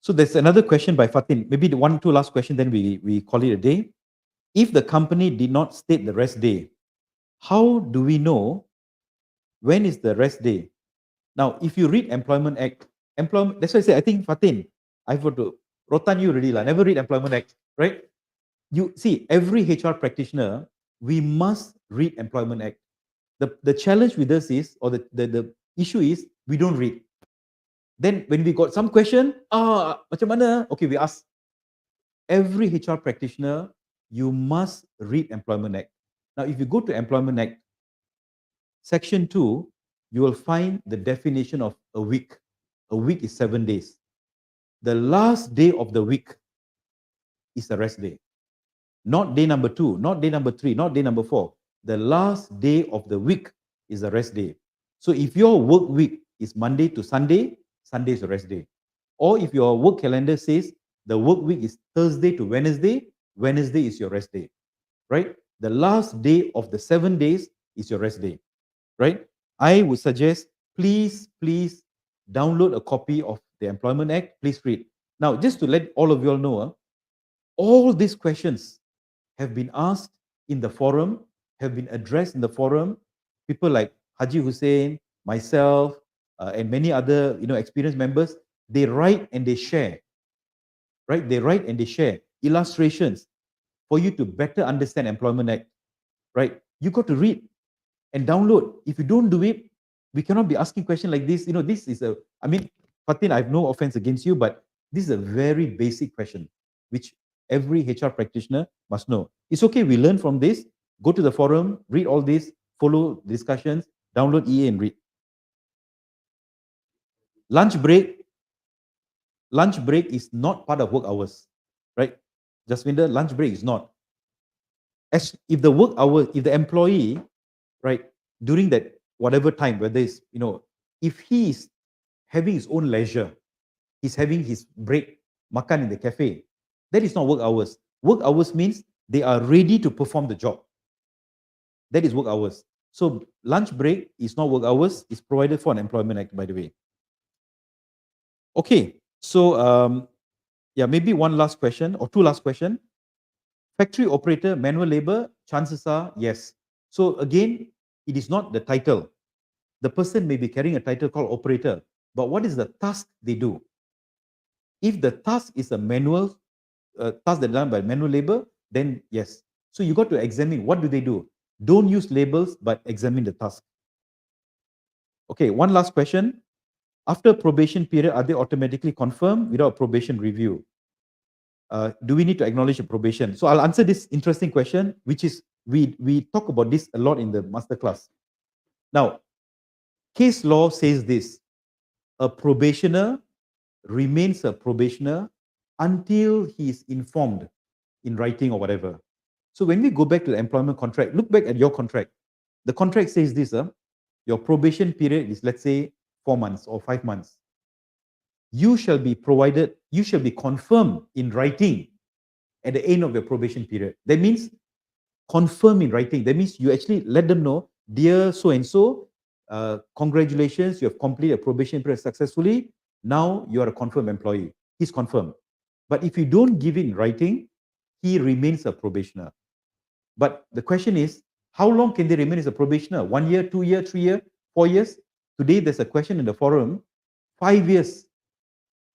So there's another question by Fatin. Maybe the two last question, then we call it a day. If the company did not state the rest day, how do we know when is the rest day? Now, if you read Employment Act, that's why I say, I think, Fatin, I've got to rotan you really, never read Employment Act, right? You see, every HR practitioner, we must read Employment Act. The challenge with us is, or the issue is, we don't read. Then when we got some question, macam mana? Okay, we ask. Every HR practitioner, you must read Employment Act. Now, if you go to Employment Act, Section 2, you will find the definition of a week. A week is 7 days. The last day of the week is the rest day. Not day number 2, not day number 3, not day number 4. The last day of the week is the rest day. So if your work week is Monday to Sunday, Sunday is the rest day. Or if your work calendar says the work week is Thursday to Wednesday, Wednesday is your rest day, right? The last day of the 7 days is your rest day, right? I would suggest, please download a copy of the Employment Act. Please read. Now, just to let all of you all know, all these questions have been asked in the forum, have been addressed in the forum. People like Haji Hussein, myself, and many other experienced members, they write and they share, right? They write and they share illustrations for you to better understand Employment Act, right? You got to read and download. If you don't do it, we cannot be asking questions like this. This is Fatin, I have no offense against you, but this is a very basic question, which every HR practitioner must know. It's okay, we learn from this, go to the forum, read all this, follow discussions, download EA and read. Lunch break is not part of work hours, right? Jaswinder, lunch break is not. If the work hour, if the employee, right, during that whatever time, whether it's, if he is having his own leisure, he's having his break, makan in the cafe, that is not work hours. Work hours means they are ready to perform the job. That is work hours. So lunch break is not work hours, it's provided for an Employment Act, by the way. Okay, so maybe one last question or two last question. Factory operator, manual labor, chances are yes. So again, it is not the title. The person may be carrying a title called operator, but what is the task they do? If the task is a manual task that done by manual labor, then yes. So you got to examine what do they do. Don't use labels, but examine the task. Okay, one last question. After probation period, are they automatically confirmed without probation review? Do we need to acknowledge a probation? So I'll answer this interesting question, which is, we talk about this a lot in the masterclass. Now, case law says this: a probationer remains a probationer until he is informed in writing or whatever. So when we go back to the employment contract, look back at your contract. The contract says this: your probation period is, let's say, 4 months or 5 months. You shall be confirmed in writing at the end of your probation period. That means confirm in writing. That means you actually let them know, dear so-and-so, congratulations, you have completed a probation period successfully. Now you are a confirmed employee. He's confirmed. But if you don't give it in writing, he remains a probationer. But the question is, how long can they remain as a probationer? 1 year, 2 years, 3 years, 4 years? Today, there's a question in the forum, 5 years,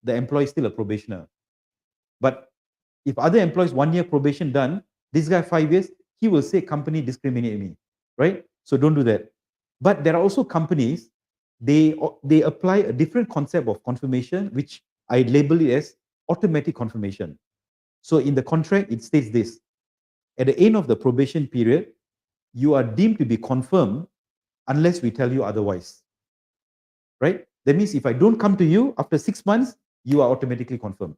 the employee is still a probationer. But if other employees 1 year probation done, this guy 5 years, he will say company discriminate me, right? So don't do that. But there are also companies, they apply a different concept of confirmation, which I label it as automatic confirmation. So in the contract, it states this: at the end of the probation period, you are deemed to be confirmed unless we tell you otherwise. Right? That means if I don't come to you after 6 months, you are automatically confirmed.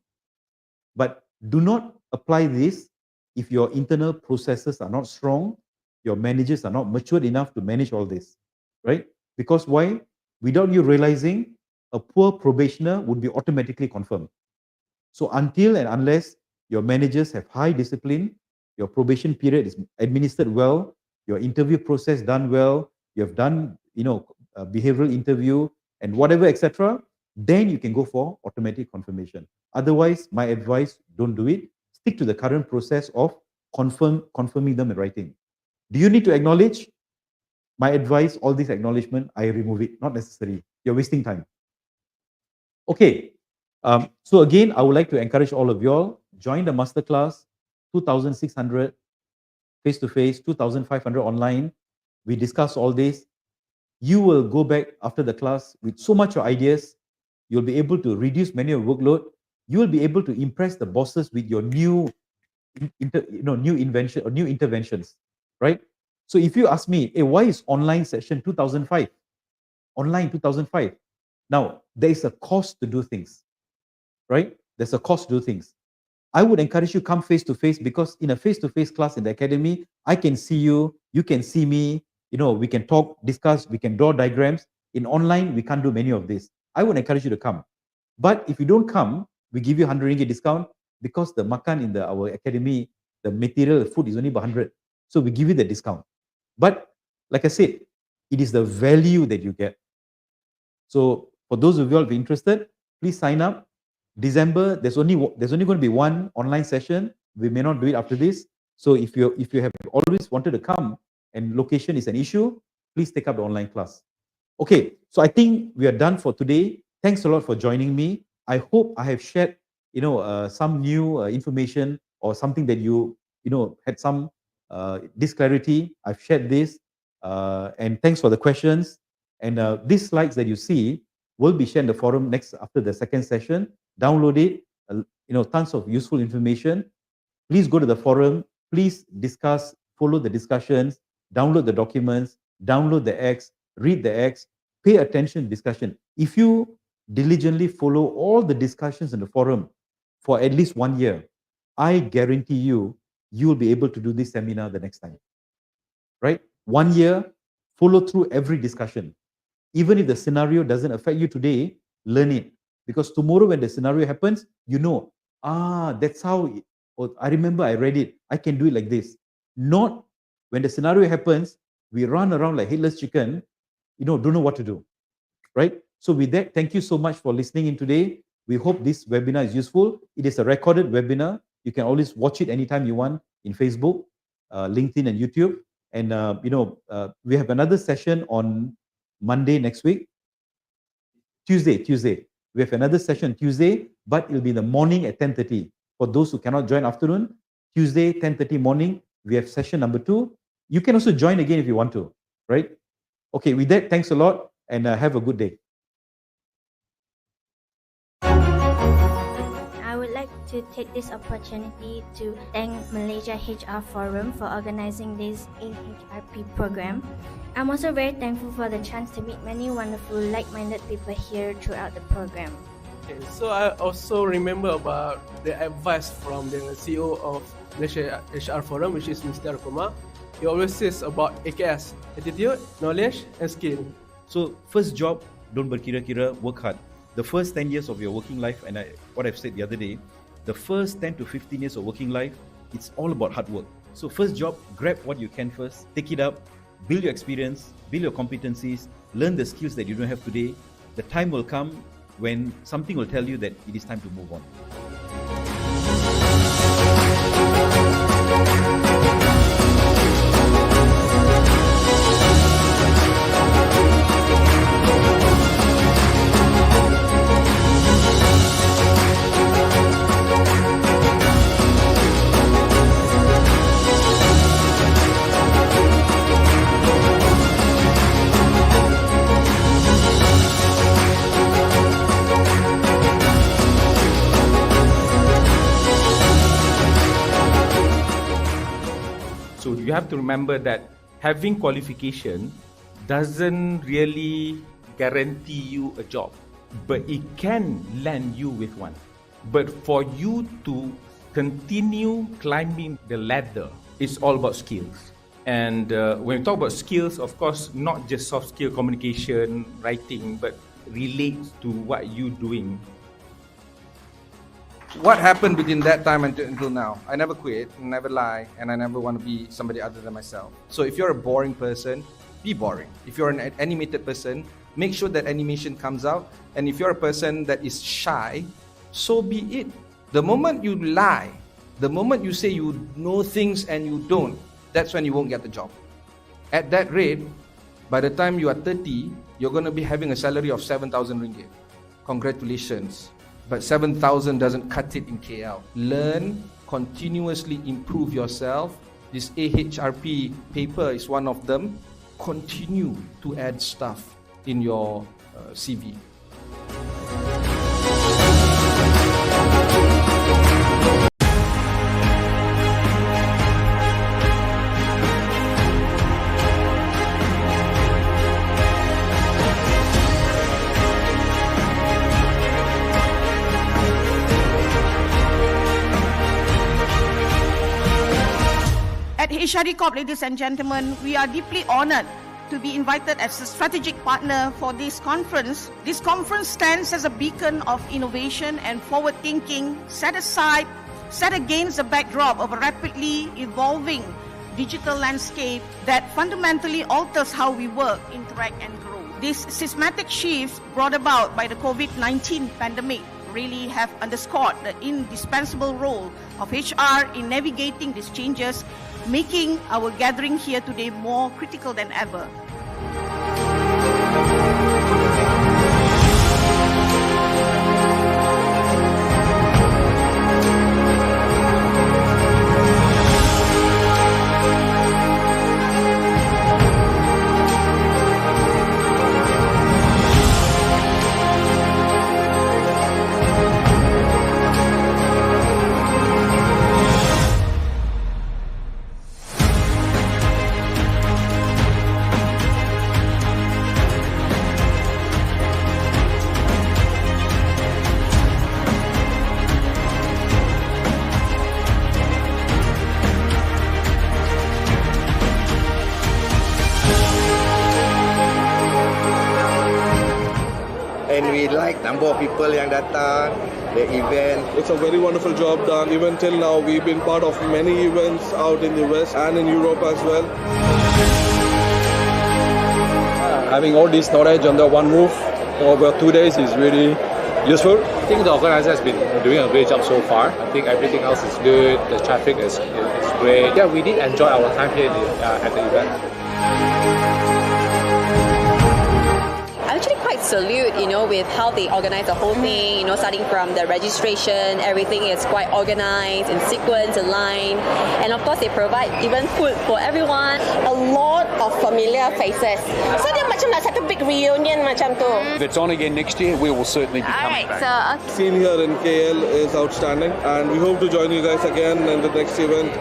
But do not apply this if your internal processes are not strong, your managers are not matured enough to manage all this. Right? Because why? Without you realizing, a poor probationer would be automatically confirmed. So until and unless your managers have high discipline, your probation period is administered well, your interview process done well, you have done, a behavioral interview and whatever, etc., then you can go for automatic confirmation. Otherwise, my advice, don't do it. Stick to the current process of confirming them in writing. Do you need to acknowledge? My advice, all this acknowledgement, I remove it. Not necessary. You're wasting time. Okay. So again, I would like to encourage all of you all, join the masterclass, 2,600 face-to-face, 2,500 online. We discuss all this. You will go back after the class with so much of ideas. You'll be able to reduce many of workload. You will be able to impress the bosses with your new invention or new interventions, right? So if you ask me, hey, why is online session 2005? Online 2005. Now, there is a cost to do things, right? There's a cost to do things. I would encourage you come face-to-face, because in a face-to-face class in the academy, I can see you, you can see me, we can talk, discuss, we can draw diagrams. In online, we can't do many of this. I would encourage you to come. But if you don't come, we give you 100 ringgit discount, because the makan in our academy, the material, the food is only about 100. So we give you the discount. But like I said, it is the value that you get. So for those of you all who are interested, please sign up. December, there's only going to be one online session. We may not do it after this. So if you have always wanted to come and location is an issue, please take up the online class. Okay, so I think we are done for today. Thanks a lot for joining me. I hope I have shared, some new information or something that you had some disclarity. I've shared this, and thanks for the questions. And these slides that you see will be shared in the forum after the second session. Download it. Tons of useful information. Please go to the forum. Please discuss, follow the discussions, download the documents, download the X, read the X, pay attention to discussion. If you diligently follow all the discussions in the forum for at least 1 year, I guarantee you will be able to do this seminar the next time. Right? 1 year, follow through every discussion. Even if the scenario doesn't affect you today, learn it. Because tomorrow when the scenario happens, that's how, I remember I read it. I can do it like this. Not when the scenario happens, we run around like headless chicken, don't know what to do. Right? So with that, thank you so much for listening in today. We hope this webinar is useful. It is a recorded webinar. You can always watch it anytime you want in Facebook, LinkedIn, and YouTube. And we have another session on Monday next week. Tuesday. We have another session Tuesday, but it will be in the morning at 10:30. For those who cannot join afternoon, Tuesday, 10:30 morning, we have session number 2. You can also join again if you want to, right? Okay, with that, thanks a lot, and have a good day. I would like to take this opportunity to thank Malaysia HR Forum for organizing this AHRP program. I'm also very thankful for the chance to meet many wonderful like-minded people here throughout the program. Okay, so I also remember about the advice from the CEO of Malaysia HR Forum, which is Mr. Arulkumar. He always says about AKS, attitude, knowledge, and skill. So first job, don't berkira-kira, work hard. The first 10 years of your working life, and what I've said the other day, the first 10 to 15 years of working life, it's all about hard work. So first job, grab what you can first, take it up, build your experience, build your competencies, learn the skills that you don't have today. The time will come when something will tell you that it is time to move on. have to remember that having qualification doesn't really guarantee you a job, but it can land you with one. But for you to continue climbing the ladder, it's all about skills. And when we talk about skills, of course, not just soft skill communication, writing, but relates to what you're doing. What happened between that time until now? I never quit, never lie, and I never want to be somebody other than myself. So if you're a boring person, be boring. If you're an animated person, make sure that animation comes out. And if you're a person that is shy, so be it. The moment you lie, the moment you say you know things and you don't, that's when you won't get the job. At that rate, by the time you are 30, you're going to be having a salary of 7,000 ringgit. Congratulations. But 7,000 doesn't cut it in KL. Learn, continuously improve yourself. This AHRP paper is one of them. Continue to add stuff in your CV. At HRD Corp, ladies and gentlemen, we are deeply honored to be invited as a strategic partner for this conference. This conference stands as a beacon of innovation and forward thinking, set against the backdrop of a rapidly evolving digital landscape that fundamentally alters how we work, interact, and grow. These systematic shifts brought about by the COVID-19 pandemic really have underscored the indispensable role of HR in navigating these changes, making our gathering here today more critical than ever. And we like number of people yang datang, the event. It's a very wonderful job done. Even till now, we've been part of many events out in the West and in Europe as well. Having all this knowledge under one roof over 2 days is really useful. I think the organizer has been doing a great job so far. I think everything else is good. The traffic is great. Yeah, we did enjoy our time here at the event. I actually quite salute, with how they organize the whole thing, starting from the registration, everything is quite organized, in sequence, in line. And of course, they provide even food for everyone. A lot of familiar faces. So dia macam nak satu big reunion macam tu. If it's on again next year, we will certainly be coming back. Scene here in KL is outstanding, and we hope to join you guys again in the next event.